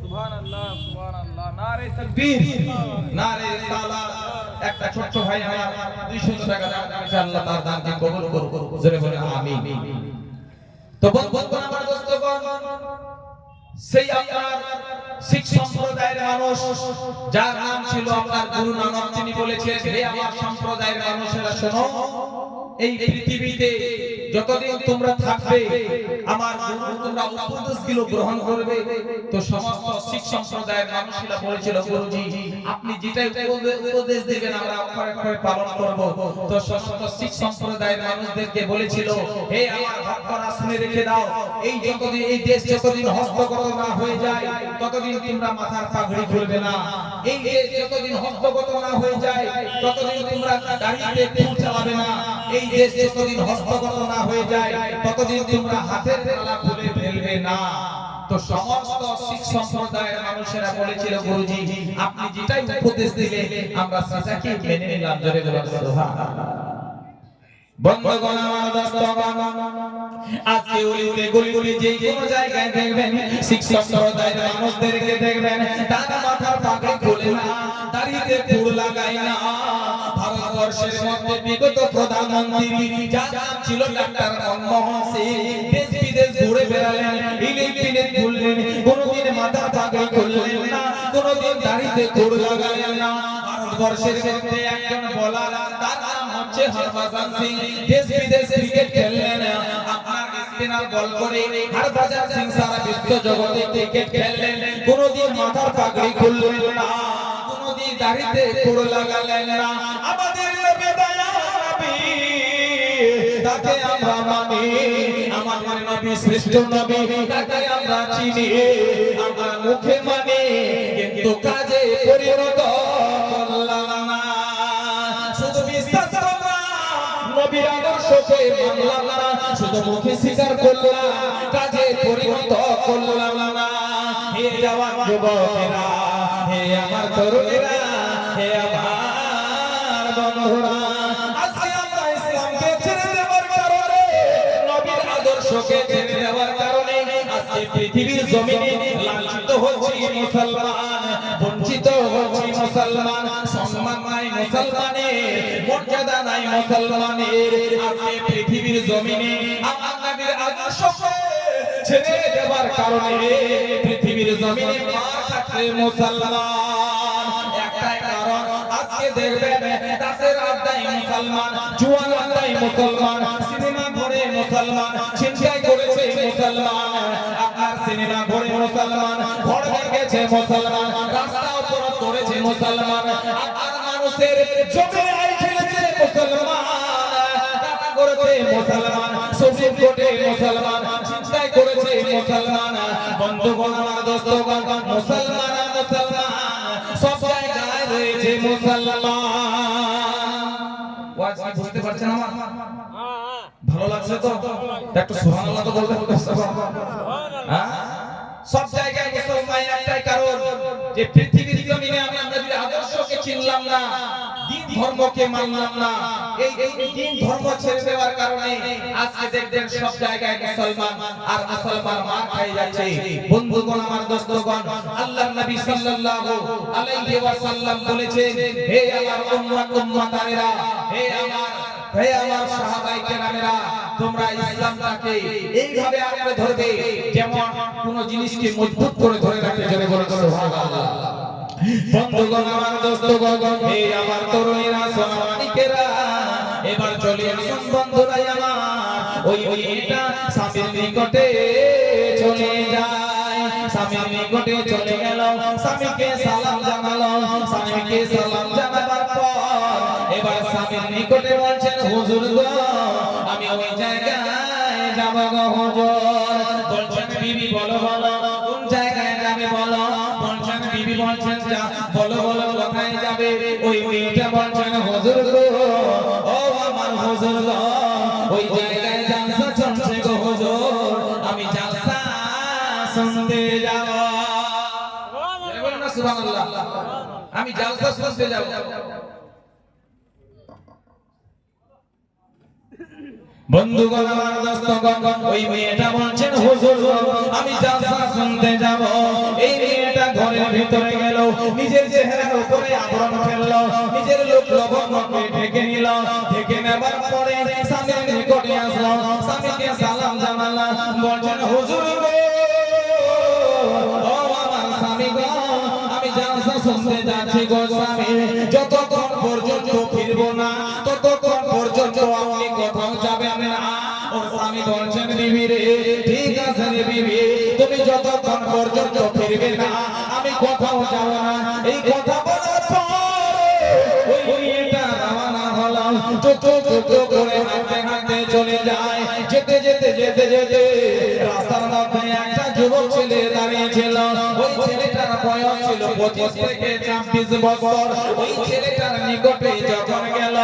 সুবহানাল্লাহ সুবহানাল্লাহ, নারে তাকবীর, নারে রিসালাত। একটা ছোট্ট ভাই আমার 200 টাকা দান করেছে, আল্লাহ তার দানকে কবুল করুক, জোরে বলেন আমিন। তো বন্ধুগণ, আমার দোস্তগণ, সেই আপনার শিখ সম্প্রদায়ের মানুষ যার নাম ছিল আপনার গুরু নানক, তিনি বলেছেন, হে আমার সম্প্রদায়ের মানুষেরা শোনো, এই পৃথিবীতে যতদিন তোমরা থাকবে আমার গুরু তোমরা উপদেশগুলো গ্রহণ করবে। তো সমস্ত শিখ সম্প্রদায়ের মানুষেরা বলেছিল, গুরুজি আপনি যেটাই উপদেশ দিবেন আমরা অক্ষরে অক্ষরে পালন করব। তো সমস্ত শিখ সম্প্রদায়ের মানুষদেরকে বলেছিল, হে আমার ভক্তরা শুনে রেখে দাও, এই যতদিন এই দেশ যতদিন হস্তগত না হয়ে যায় ততদিন তোমরা মাথার পাগড়ি খুলবে না। এই দেশ যতদিন হস্তগত না হয়ে যায় ততদিন তোমরা দাড়িতে ফুল চালাবে না। এই দেশ যতদিন হস্তগত না হয়ে যায় ততদিন তোমরা হাতের তালা খুলে ফেলবে না। তো সমস্ত শিখ সম্প্রদায়ের মানুষেরা বলেছিল, গুরুজি আপনি যেটাই উপদেশ দিলে আমরা সেটাকে মেনে নিলাম। জোরে বলুন সুবহানাল্লাহ। বন্ধুগণ, আমার দোস্তগণ, আজকে ওলিতে গলিতে যে কোন জায়গায় দেখবেন শিখ সম্প্রদায়ের মানুষদেরকে দেখবেন, তারা মাথার পাগড়ি খোলে না, দাড়িতে ফুল লাগায় না। ভারতবর্ষের মধ্যে বিগত প্রধানমন্ত্রী যার নাম ছিল ডাক্তার মনমোহন সিং, দেশ বিদেশ ঘুরে বেড়ালেন, ইলেকট্রিক খুললেন, কোনদিন মাথার পাগড়ি খুললেন না, কোনদিন দাড়িতে ফুল লাগালেন না। ভারতবর্ষের মধ্যে একজন বোলার, তার নাম হচ্ছে হরভজন সিং, দেশ বিদেশ ক্রিকেট খেললেন, আপনার স্পিনার বল করে হরভজন সিং সারা বিশ্ব জগতে ক্রিকেট খেললেন, কোনদিন মাথার পাগড়ি খুললেন না, কোনদিন দাড়িতে ফুল লাগালেন না। আমাদের নবী দয়ার নবী, তাকে আমরা মানি, আমাদের নবী শ্রেষ্ঠ নবী, তাকে আমরা চিনি, আমরা মুখে মানি কিন্তু কাজে পরিণত করলাম না। শুধু বিশ্বাস করলাম, নবীর আদর্শকে মানলাম না, শুধু মুখে স্বীকার করলাম, কাজে পরিণত করলাম না। হে জওয়ান যুবকেরা, হে আমার তরুণেরা, হে আমার বন্ধুরা, আজকে আমরা ইসলামকে ছেড়ে দেওয়ার কারণে, নবীর আদর্শকে ছেড়ে দেওয়ার কারণে আজকে পৃথিবীর জমিনে লাঞ্ছিত হচ্ছে মুসলমান, বঞ্চিত হচ্ছে মুসলমান, সম্মান নাই মুসলমানের, মর্যাদা নাই মুসলমানের। আজকে পৃথিবীর জমিনে আমার নবীর আদর্শকে ছেড়ে দেওয়ার কারণে পৃথিবীর জমিনে মার খাচ্ছে মুসলমান। একটাই কারণ, আজকে দেখবেন দাসের আড্ডায় মুসলমান, জুয়ার আড্ডায় মুসলমান, সিনেমা ঘরে মুসলমান, ছিনতাই করেছে মুসলমান, আপনার সিনেমা ঘরে মুসলমান, ঘর ভেঙেছে মুসলমান, রাস্তা অবরোধ করেছে মুসলমান, আপনার মানুষের জমি আই ঠেলেছে মুসলমান, টাকা করেছে মুসলমান, সুপ্রিম কোর্টে মুসলমান, ছিনতাই করেছে মুসলমান। বন্ধুগণ, আমার দোস্তগণ, মুসলমান মুসলমান সব জায়গায় রয়েছে মুসলমান। ওয়াজ কি বুঝতে পারছেন আমার? ভালো লাগছে তো? একটু সুবহানাল্লাহ তো বলবেন। হ্যাঁ, সব জায়গায় মুসলমান। একটাই কারণ, যে পৃথিবীর জমিনে আমরা নবীর আদর্শকে চিনলাম না, ধর্মকে মানলাম না, এই দিন ধর্ম ছেড়ে দেওয়ার কারণে আজকে দেখবেন সব জায়গায় মুসলমান আর মুসলমান মার খাই যাচ্ছে। বন্ধুগণ আমার দোস্তগণ, আল্লাহর নবী সাল্লাল্লাহু আলাইহি ওয়াসাল্লাম বলেছেন, হে আমার উম্মতারেরা, হে আমার সাহাবায়ে কেরামেরা, তোমরা ইসলামটাকে এইভাবে আঁকড়ে ধরবে যেমন কোন জিনিসকে মজবুত করে ধরে রাখে। জোরে বলুন সুবহানাল্লাহ। বন্ধুগণ আমার দোস্তগণ, হে আমার তরুণীরা, সোনামানিকেরা, এবার চলে আসুন বন্ধুরা আমার, ওই এটা স্বামীর নিকটে চলে যায়। স্বামীর নিকটে চলে গেল, স্বামীকে সালাম জানালো। স্বামীকে সালাম জানাবার পর এবার স্বামীর নিকটে বলছেন, হুজুর গো, আমি ওই জায়গায় যাব গো হুজুর। বলছেন বিবি বলো বলো কোন জায়গায় যাবে বলো। বলছেন বিবি বলছেন যা বলো বলো কোথায় যাবে। ওই মেয়েটা বলছেন, হুজুর গো, ও আমার হুজুর গো, ওই জায়গায় জালসা চলছে গো হুজুর, আমি জালসা শুনতে যাব। বলুন না সুবহানাল্লাহ। আমি জালসা শুনতে যাব। বন্ধুগণ আমার দোস্তগণ, ওই মেয়েটা বলছেন, হুজুর আমি জালসা শুনতে যাব। এই মেয়েটা ঘরের ভিতরে গেল, নিজের চেহারার উপরে আবরণ ফেললো, নিজের লোক লবণকে ঢেকে নিল। ঢেকে নেবার পরে স্বামীর নিকটে আসলো, স্বামীকে সালাম জানালো। বলছেন, হুজুর গো, ও আমার স্বামী গো, আমি জালসা শুনতে যাচ্ছি গো স্বামী, যতক্ষণ পর্যন্ত ফিরবো না ততক্ষণ পর্যন্ত আপনি কোথাও যাবেন না। ও স্বামী বলছেন, বিবি রে, ঠিক আছে রে বিবি, তুমি যতক্ষণ পর্যন্ত ফিরবে না আমি কোথাও যাব না। এই কথা বলার পর ওই মেয়েটা রওনা হলো, চুপ করে হাঁটতে হাঁটতে চলে যায়। যেতে যেতে যেতে যেতে রাস্তার মধ্যে একটা যুবক ছেলে দাঁড়িয়ে ছিল। ওই ছেলেটার বয়স ছিল 25 থেকে 26 বছর। ওই ছেলেটার নিকটে যখন গেল,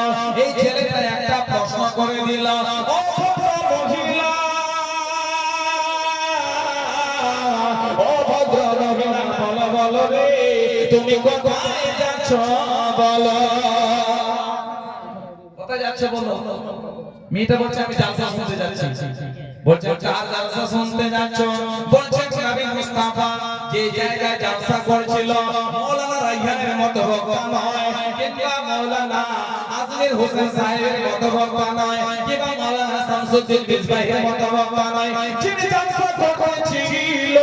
এই ছেলেটা একটা প্রশ্ন করে দিল, ও মহিলা, ও ভদ্র মহিলা, বলো বলো রে, তুমি কোথায় যাচ্ছ বলো। কোথায় যাচ্ছ বলো। মেয়েটা বলছে, আমি জালসা শুনতে যাচ্ছি। বলছে, কার জালসা শুনতে যাচ্ছ? বলছে, নবী মুস্তাফা যে জায়গায় জালসা করছিল মাওলানা রাইহানের মতো বক্তা নয়, কিংবা মাওলানা আজমির হোসেন সাহেবের মতো বক্তা নয়, কিংবা মাওলানা শামসুদ্দিন বিজবাহির মতো বক্তা নয়। যিনি জালসা করেছিল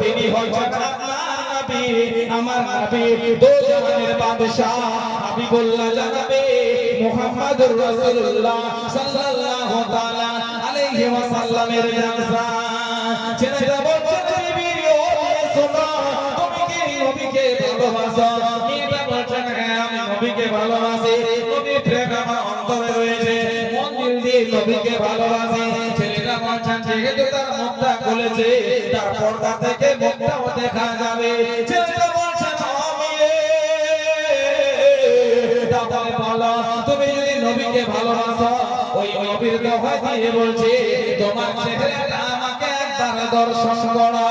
তিনি হচ্ছেন আল্লাহর নবী, আমার নবী, দো জাহানের বাদশা হাবিবুল্লাহ জনাবে মুহাম্মদুর রাসূলুল্লাহ সাল্লাল্লাহু তাআলা আলাইহি ওয়াসাল্লামের জালসা। ছেলেটা বলছে, বিবি ও শোনো, তুমি কি নবীকে ভালোবাসো? মেয়েটা বলছে, হ্যাঁ আমি নবীকে ভালোবাসি, নবীর প্রেম আমার অন্তরে রয়েছে, মন দিল দিয়ে নবীকে ভালোবাসি। ছেলেটা বলছে, যেহেতু তার মুখটা খুলেছে, তার পর্দা থেকে মুখটাও দেখা যাবে। ছেলেটা বলছে, তাহলে বলো, তুমি যদি নবীকে ভালোবাসো, ওই নবীর দোহাই দিয়ে বলছি, তোমার চেহারাটা আমাকে একবার দর্শন করো।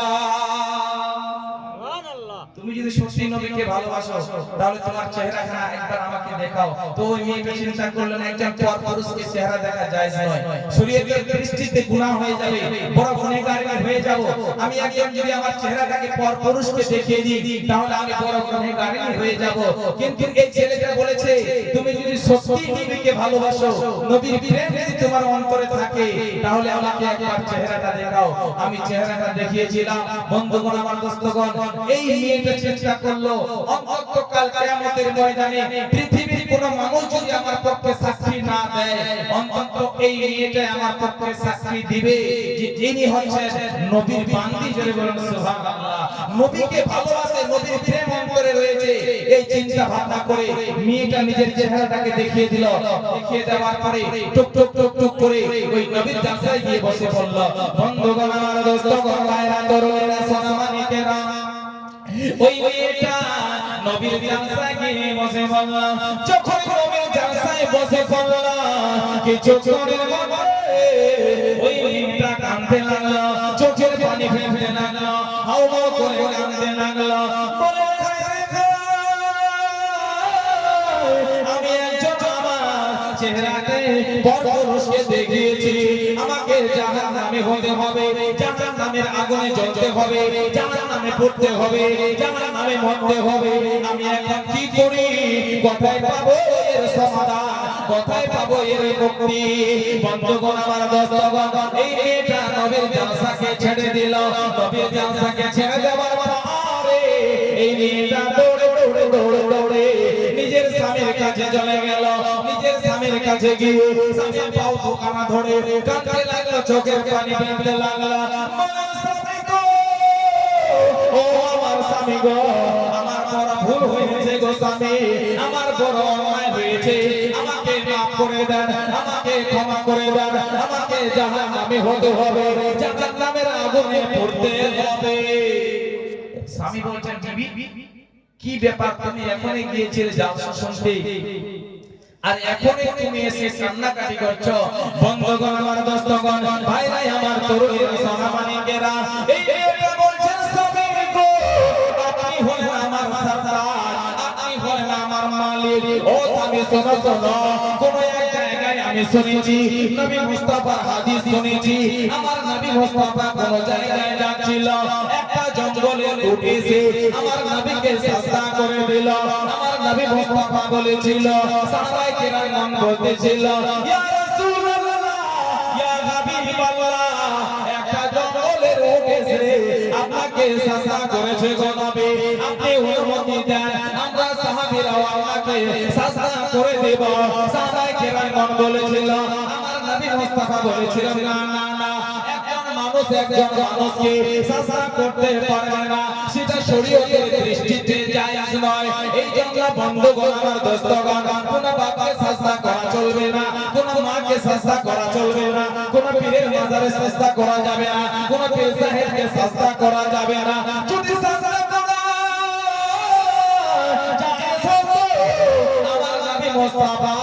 তুমি যদি সত্যি নবীকে ভালোবাসো তাহলে তোমার চেহারাখানা একবার আমাকে দেখাও। তো ওই মেয়েটা চিন্তা করলেন, একজন পরপুরুষকে চেহারা দেখা জায়েজ নয়, শরীয়তের দৃষ্টিতে গুনাহ হয়ে যাবে, বড় গুনাহগার হয়ে যাব। আমি একজন যদি আমার চেহারাটাকে পরপুরুষকে দেখিয়ে দিই তাহলে আমি বড় গুনাহগার হয়ে যাব। কিন্তু এই ছেলেটা বলেছে, তুমি যদি সত্যি নবীকে ভালোবাসো, নবীর প্রেম যদি তোমার অন্তরে থাকে, তাহলে আমাকে একবার চেহারাটা দেখাও। আমি চেহারাটা দেখিয়েছিলাম। বন্ধুগণ আমার দোস্তগণ, এই মেয়েটা চেষ্টা করলো, অন্ততকাল কিয়ামতের ময়দানে পৃথিবীর কোন মানুষ যদি আমার পক্ষে সাক্ষী না দেয়, অন্তত এই মেয়েটা আমার পক্ষে সাক্ষী দিবে যে যিনি হচ্ছেন নবীর বান্দি। জোরে বলুন সুবহানাল্লাহ। নবীকে ভালোবাসে, নবীর প্রেম অন্তরে রয়েছে, এই চিন্তা ভাবনা করে মেয়েটা নিজের চেহারাটাকে দেখিয়ে দিল। দেখিয়ে দেওয়ার পরে টুক টুক টুক টুক করে ওই নবীর জালসায় গিয়ে বসে পড়ল। বন্ধুগণ আমার দোস্তগণ, ভাইরা, তরুণেরা, সোনামানিকেরা, ওই মেয়েটা নবীর জালসায় গিয়ে বসে পড়ল। যখন নবীর জালসায় বসে পড়ল, কিছুক্ষণের মধ্যে ওই মেয়েটা কাঁদতে লাগলো, চোখের পানি ফেলতে লাগলো, হাওমাও করে কাঁদতে লাগলো। বলে, আমি পরপুরুষকে দেখিয়েছি আমাকে জাহান্নামে হতে হবে, জাহান্নামের আগুনে জ্বলতে হবে, জাহান্নামে পড়তে হবে, জাহান্নামে মরতে হবে। আমি এখন কি করি? কোথায় পাবো এর সমাধান? কোথায় পাবো এর মুক্তি? বন্ধুগণ আমার দোস্তগণ, এই মেয়েটা নবীর জালসাকে ছেড়ে দিল। নবীর জালসাকে ছেড়ে দেওয়ার পরে এই মেয়েটা দৌড়ে দৌড়ে দৌড়ে দৌড়ে নিজের স্বামীর কাছে চলে গেল। নিজের স্বামীর কাছে গিয়ে স্বামীর পাও দুখানা ধরে কাঁদতে লাগলো, চোখের পানি ফেলতে লাগলো। আমার স্বামী গো, ও আমার স্বামী গো, আমার বড় ভুল হয়েছে গো স্বামী, আমার বড় অন্যায় হয়েছে, আমাকে মাফ করে দেন, আমাকে ক্ষমা করে দেন, আমাকে জাহান্নামে হতে হবে, জাহান্নামের আগুনে পড়তে হবে। স্বামী বলছেন, বিবি কি ব্যাপার, তুমি এখনই গিয়েছিলে জালসা শুনতে আর এখনই তুমি এসে কান্নাকাটি করছো? বন্ধুগণ আমার দোস্তগণ, ভাইরা আমার তরুণীরা সোনামানিকেরা, এই মেয়েটা বলছেন, স্বামী গো, আপনি হলেন আমার সরদার, আপনি হলেন আমার মালিক। ও স্বামী শোনো শোনো, কোন এক জায়গায় আমি শুনেছি নবী মুস্তাফার হাদিস শুনেছি। আমার নবী মুস্তাফা কোন জায়গায় যাচ্ছিল, একটা জঙ্গলে উঠেছে, আমার নবীকে সাজদা করে দিল। আমার নবী মুস্তাফা বলেছিল, সাহাবায়ে কেরাম বলতেছিল, ইয়া রাসূলুল্লাহ, ইয়া হাবিবাল্লাহ, একটা জঙ্গলে উঠেছে, আপনাকে সাজদা করেছে গো নবী, আপনি অনুমতি দেন, আমরা সাহাবীরা আপনাকে সাজদা করে দেব। সাহাবায়ে কেরাম বলেছিল, আমার নবী মুস্তাফা বলেছিল, না না না, একজন মানুষকে সাজদা করতে পারে না, সেটা শরীয়তের দৃষ্টিতে জায়েজ নয়। এই জন্য বন্ধুগণ আমার দোস্তগণ, কোন বাবাকে সাজদা করা চলবে না, কোন মাকে সাজদা করা চলবে না, কোন পীরের মাজারে সাজদা করা যাবে না, কোন পীর সাহেবকে সাজদা করা যাবে না। যদি সাজদা করা জায়েজ হতো, আমার নবী মুস্তাফা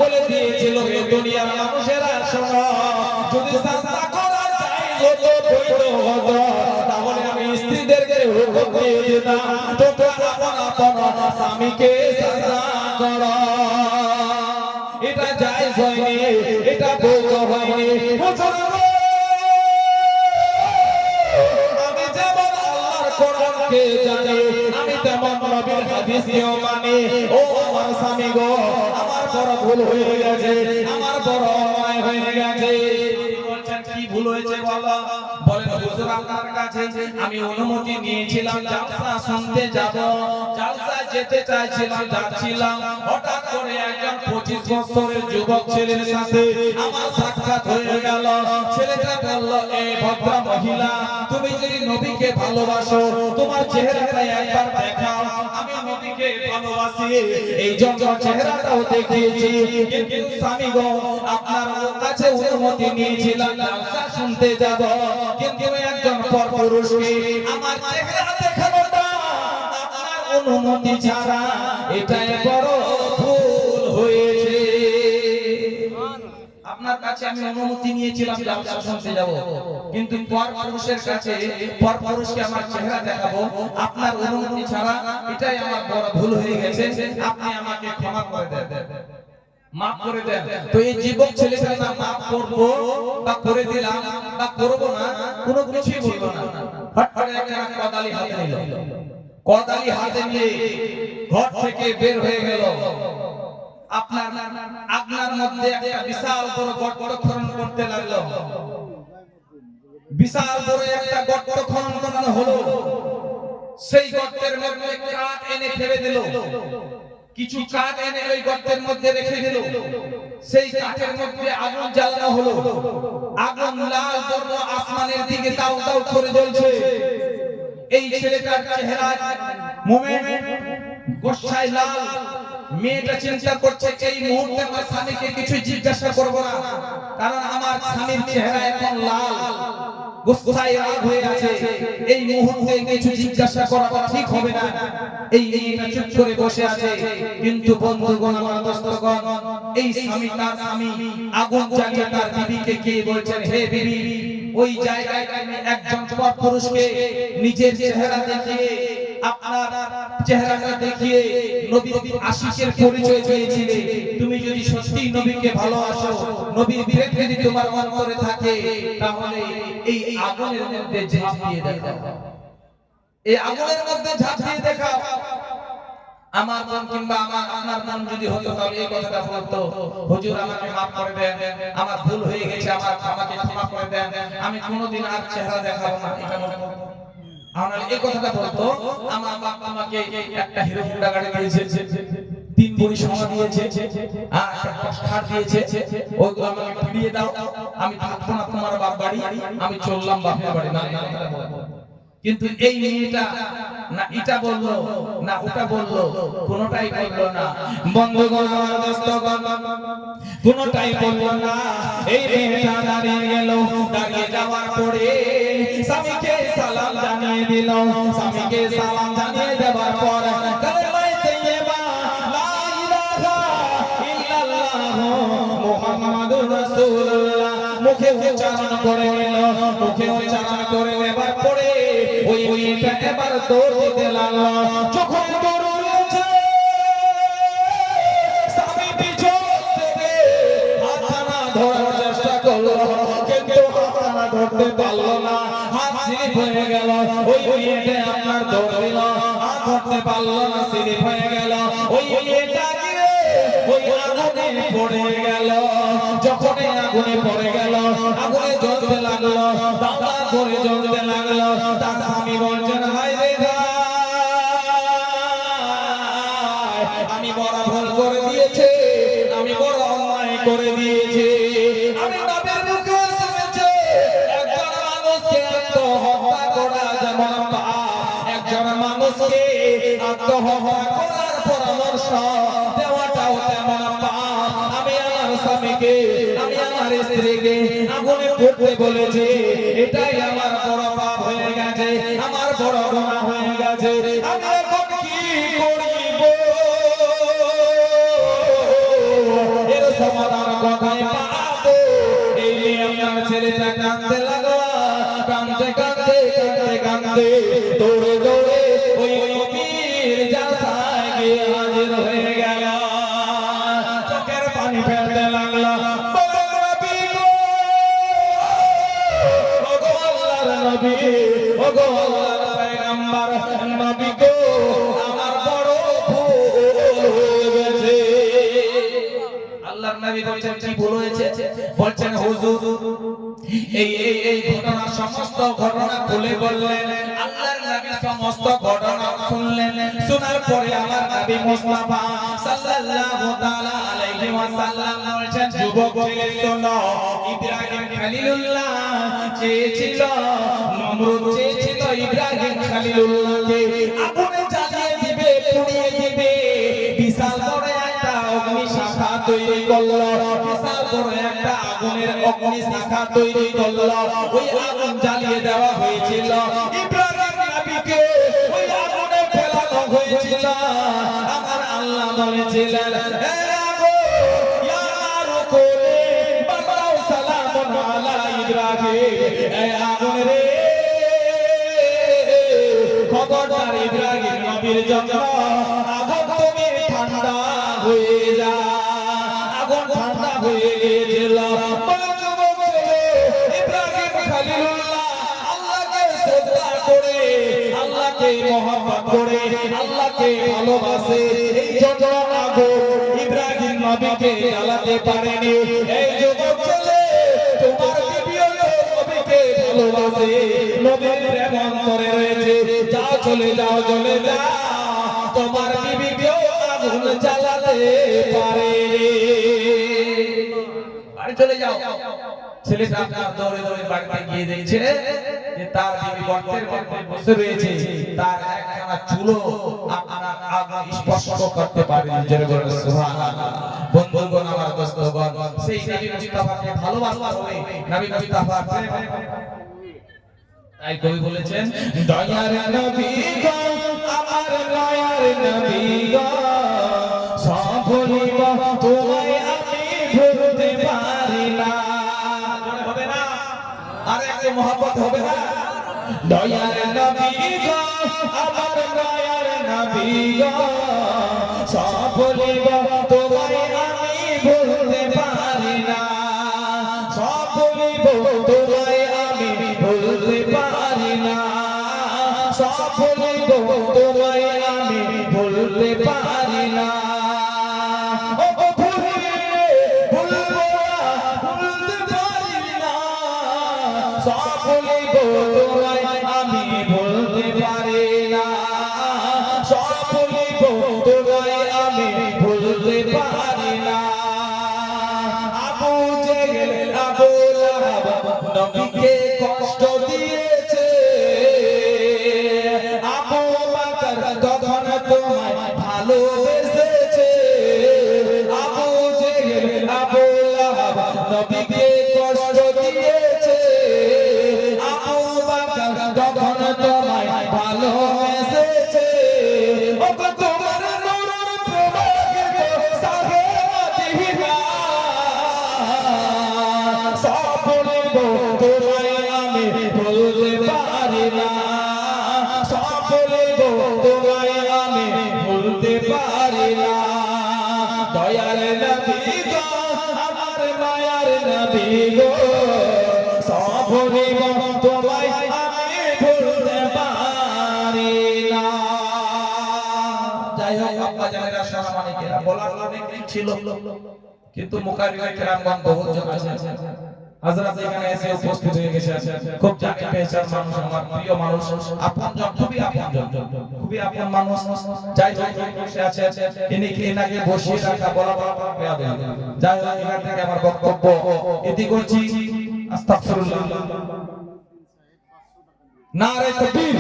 বলে দিয়েছিল, হে দুনিয়ার মানুষেরা শোনো, যদি সাজদা করা তাহলে আমি স্ত্রীদেরকে হুকুম দিয়ে দিতাম, তোমরা আপন আপন স্বামীকে সাজদা করো। এটা জায়েজ হয়নি, এটা বৈধ হয়নি। আমি যেমন আল্লাহর কোরআনকে জানি, আমি তেমন নবীর হাদিসকেও মানি। ও আমার স্বামী গো, আমার বড় ভুল হয়ে গেছে, আমার বড় অন্যায় হয়ে গেছে। কি ভুল হয়েছে বলো? বলেন, হুজুর আপনার কাছে আমি অনুমতি নিয়েছিলাম জালসা শুনতে যাব, জালসা যেতে চাইছিলাম, যাচ্ছিলাম, হঠাৎ করে একজন 25 বছরের যুবক ছেলের সাথে আমার সাক্ষাৎ হয়ে গেল। ছেলেটা বলল, এই ভদ্র মহিলা, তুমি যদি নবীকে ভালোবাসো, তোমার চেহারাটা একবার দেখাও। আমি নবীকে ভালোবাসি, এই জন্য চেহারাটাও দেখিয়েছি, কিন্তু স্বামী গো, আপনার কাছে অনুমতি নিয়েছিলাম জালসা শুনতে যাব, কিন্তু একজন পরপুরুষকে আমার চেহারা দেখানোটা আপনার অনুমতি ছাড়া, এটাই বড় ভুল হয়েছে। আপনার কাছে আমি অনুমতি নিয়েছিলাম জালসা শুনতে যাব, কিন্তু পরপুরুষের কাছে পরপুরুষকে আমার চেহারা দেখাবো আপনার অনুমতি ছাড়া, এটাই আমার বড় ভুল হয়ে গেছে, আপনি আমাকে ক্ষমা করে দেন, মাফ করে দেন। তো এই যুবক ছেলেটা না মাফ করবো বা করে দিলাম বা করবো না, কোনো কিছুই বলবো না। হঠাৎ করে একটা কোদালি হাতে নিল, কোদালি হাতে নিয়ে ঘর থেকে বের হয়ে গেল। আপনার আগনার মধ্যে একটা বিশাল বড় গর্ত খনন করতে লাগলো। বিশাল বড় একটা গর্ত খনন করানো হলো। সেই গর্তের মধ্যে কাঠ এনে ফেলে দিল, কিছু কাঠ এনে ওই গর্তের মধ্যে রেখে দিল। সেই কাঠের মধ্যে আগুন জ্বালানো হলো। আগুন লাল বর্ণ আসমানের দিকে দাউ দাউ করে জ্বলছে। এই ছেলেটার চেহারা মোমেন্ট গোসাই লাল। মেয়েটা চিন্তা করছে, এই মুহূর্তে আমার স্বামীকে কিছু জিজ্ঞাসা করব না, কারণ আমার স্বামীর চেহারা এখন লাল, গোসাই রাগ হয়ে আছে, এই মুহূর্তে কিছু জিজ্ঞাসা করাটা ঠিক হবে না। এই মেয়েটা চুপ করে বসে আছে। কিন্তু বন্ধুগণ আমার দোস্তগণ, এই স্বামী তার স্বামী আগুন জ্বালিয়ে তার বিবিকে গিয়ে বলছেন, হে বিবি, ওই জায়গায় একজন পরপুরুষকে নিজের চেহারা দেখিয়ে আপনার চেহারাটা দেখিয়ে নবীর আশিকের পরিচয় দিয়েছিলে। তুমি যদি সত্যি নবীকে ভালোবাসো, নবীর প্রেম যদি তোমার অন্তরে থাকে, তাহলে এই আগুনের মধ্যে ঝাঁপ দিয়ে দেখাও, এই আগুনের মধ্যে ঝাঁপ দিয়ে দেখাও। আমার মন কিংবা আপনার মন যদি হতো তাহলে এই কথাটা বলতো, হুজুর আমাকে মাফ করে দেন, আমার ভুল হয়ে গেছে, আমাকে ক্ষমা করে দেন, আমি কোনোদিন আর চেহারা দেখাবো না, এটা বলতো। আর এই কথাটা বলতো, আমার বাপ আমাকে একটা হিরো হোন্ডা গাড়ি দিয়েছে, 3 ভরি সোনা দিয়েছে, আর একটা খাট দিয়েছে, ওইগুলো আমাকে ফিরিয়ে দাও, আমি থাকবো না তোমার বাপ বাড়ি, আমি চললাম বাপের বাড়ি। না, কিন্তু এই মেয়েটা না এটা বললো না ওটা বললো, কোনোটাই বললো না। বন্ধুগণ, আমার দোস্তগণ, কোনোটাই বললো না। এই মেয়েটা দাঁড়িয়ে গেল, দাঁড়িয়ে যাওয়ার পরে স্বামীকে সালাম জানিয়ে দিল। স্বামীকে সালাম জানিয়ে দেওয়ার পর কালেমায়ে তাইয়্যিবা লা ইলাহা ইল্লাল্লাহ মুহাম্মাদুর রাসূলুল্লাহ মুখে উচ্চারণ করে নিল। মুখে উচ্চারণ করে নেবার পরে ওই মেয়েটা এবার দৌড় দিতে লাগলো। যখন দৌড় দিয়েছে, স্বামী পিছন থেকে হাতখানা ধরার চেষ্টা করলো, কিন্তু হাতখানা ধরতে পারলো না, হাত স্লিপ হয়ে গেল। ওই মেয়েটা আপনার দৌড় দিল, হাত ধরতে পারলো না, স্লিপ হয়ে গেল। ওই মেয়েটা গিয়ে ওই আগুনে পড়ে গেল। যখন আগুনে পড়ে গেল, আগুনে জ্বলতে লাগলো, দাদা করে জ্বলতে লাগলো। তার স্বামী বলছেন, হায় রে ভাই, আমি বড় ভুল করে দিয়েছি, আমি বড় অন্যায় করে দিয়েছি। আমি নবীর মুখে শুনেছি একজন মানুষকে আত্মহত্যা করা যেমন পাপ, একজন মানুষকে আত্মহত্যা করার পরামর্শ দেওয়াটাও তেমন পাপ। আমি আমার স্বামীকে, আমি আমার স্ত্রীকে আগুনে পড়তে বলেছি, এটাই আমার বড় পাপ হয়ে গেছে, আমার বড় গুনাহ হয়ে গেছে। আমি এখন কি করিব? এর সমাধান কোথায় পাবো? এই নিয়ে আমার ছেলেটা কাঁদতে লাগলো। কাঁদতে কাঁদতে কাঁদতে কাঁদতে দৌড়ে দৌড়ে ওই নবীর জালসায় গিয়ে হাজির হয়ে গেল। চোখের পানি ফেলতে লাগলো। নবী, ওগো আল্লাহর পয়গম্বর, নবী গো, আমার বড় ভুল হয়ে গেছে। আল্লাহর নবী বলছেন, কি ভুল হয়েছে? বলছেন, হুজুর এই ঘটনা, সমস্ত ঘটনা খুলে বললেন। আল্লাহর নবী সমস্ত ঘটনা শুনলেন। শোনার পরে আমার নবী মুস্তাফা সাল্লাল্লাহু তাআলা আলাইহি ওয়াসাল্লাম বলছেন, যুবক ছেলে শোনো, ইব্রাহিম খলিলুল্লাহ চেয়েছিল, নমরুদ চেয়েছিল ইব্রাহিম খলিলুল্লাহকে আগুনে জ্বালিয়ে দিবে, পুড়িয়ে দিবে। বিশাল বড় একটা অগ্নি শাখা তৈরি করলো, বিশাল বড় একটা আগুনের অগ্নি শাখা তৈরি করলো। ওই আগুন জ্বালিয়ে দেওয়া হয়েছিল, ইব্রাহিম নবীকে ওই আগুনে ফেলানো হয়েছিল। আমার আল্লাহ বলেছিলেন, হে আগুন, ইয়া নারুকুনি বারদাও সালামুন আলা ইব্রাহিম, হে আগুন রে, খবরদার ইব্রাহিম নবীর জন্য আগুন তুমি ঠান্ডা হয়ে যা। আগুন ঠান্ডা হয়ে গিয়েছিল। ইব্রাহিম খলিলুল্লাহ আল্লাহকে শ্রদ্ধা করে, আল্লাহকে মহব্বত করে, আল্লাহকে ভালোবাসে, এই জন্য আগুন ইব্রাহিম নবীকে জ্বালাতে পারেনি। এই যুবক ছেলে, তোমার বিবিও নবীকে ভালোবাসে, নবীর প্রেম অন্তরে রয়েছে, যাও চলে যাও, চলে যাও, তোমার বিবিকেও আগুন জ্বালাতে পারে। বাড়ি চলে যাও। ছেলেটা আপনার দৌড়ে দৌড়ে বাড়িতে গিয়ে দেখছে যে তার বিবি গর্তের মধ্যে বসে রয়েছে, তার একখানা চুলও আপনার আগুন স্পর্শ করতে পারেনি। জোরে বলুন সুবহানাল্লাহ। বন্ধুগণ, আমার দোস্তগণ, সেই নবী মুস্তাফাকে ভালোবাসতে হবে, নবী মুস্তাফার প্রেম। তাই কবি বলেছেন, দয়ার নবী গো, আমার দয়ার নবী গো, সব ভুলিব তোমায় আমি ভুলতে পারি না। হবে না? আর একটু মহব্বত হবে না? দয়ার নবী গো, আমার মায়ার নবী গো সব ভুলিব তোমায় আমি ভুলতে পারি না সব ভুলিব তোমায় আমি ভুলতে পারি না সব ভুলিব তোমায় আমি ভুলতে পারি না সব ভুলিব তোমায় আমি ভুলতে পারি না সব ভুলিব তোমায় আমি ভুলতে পারি না আবু জেহেল আবু লাহাব নবীকে কষ্ট দিয়েছে আবু বকর তখন তোমায় ভালোবেসেছে আবু জেহেল আবু লাহাব নবীকে কষ্ট দিয়েছে তখন তোমায় ভালোবেসেছে ওগো তোমার নূরের প্রভাবে সাহে মদিনা সব ভুলিব তোমায় আমি ভুলতে পারি না সব ভুলিব তোমায় আমি ভুলতে পারি না দয়ার নবী গো আমার মায়ার নবী গো সব ভুলিব তোমায় ভুলতে পারি না যাই হোক আব্বা জানেরা সম্মানিকেরা বলার অনেক ছিল কিন্তু মুকাররির কেরামগণ বহুত জন আছেন হযরত এখানে এসে উপস্থিত হয়ে গেছে খুব জানে পেশার মানুষ আমার প্রিয় মানুষ আপনজন খুবই আপনজন খুবই আপন মানুষ যাই হোক বসে আছে এনাকে বসিয়ে রাখা বলা পেয়াদে যাই হোক এখান থেকে আমার বক্তব্য ইতি করছি আস্তাগফিরুল্লাহ নারে তাকবীর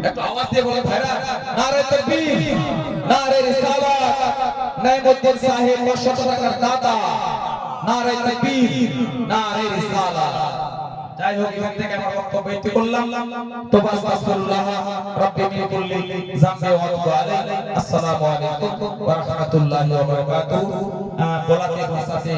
একটু আওয়াজ দিয়ে বলেন ভাইরা নারে তাকবীর নারে রিসালাত নাইমুদ্দিন সাহেব 500 টাকার দাতা নারে তাকবীর নারে রিসালাত যাই হোক এখান থেকে আমরা বক্তব্য ইতি করলাম তো আস্তাগফিরুল্লাহ রাব্বি মিন কুল্লি যামবি ওয়া আতুবু আলাইহি আসসালামু আলাইকুম ওয়া রাহমাতুল্লাহি ওয়া বারাকাতুহু বলাতে ভাষাতে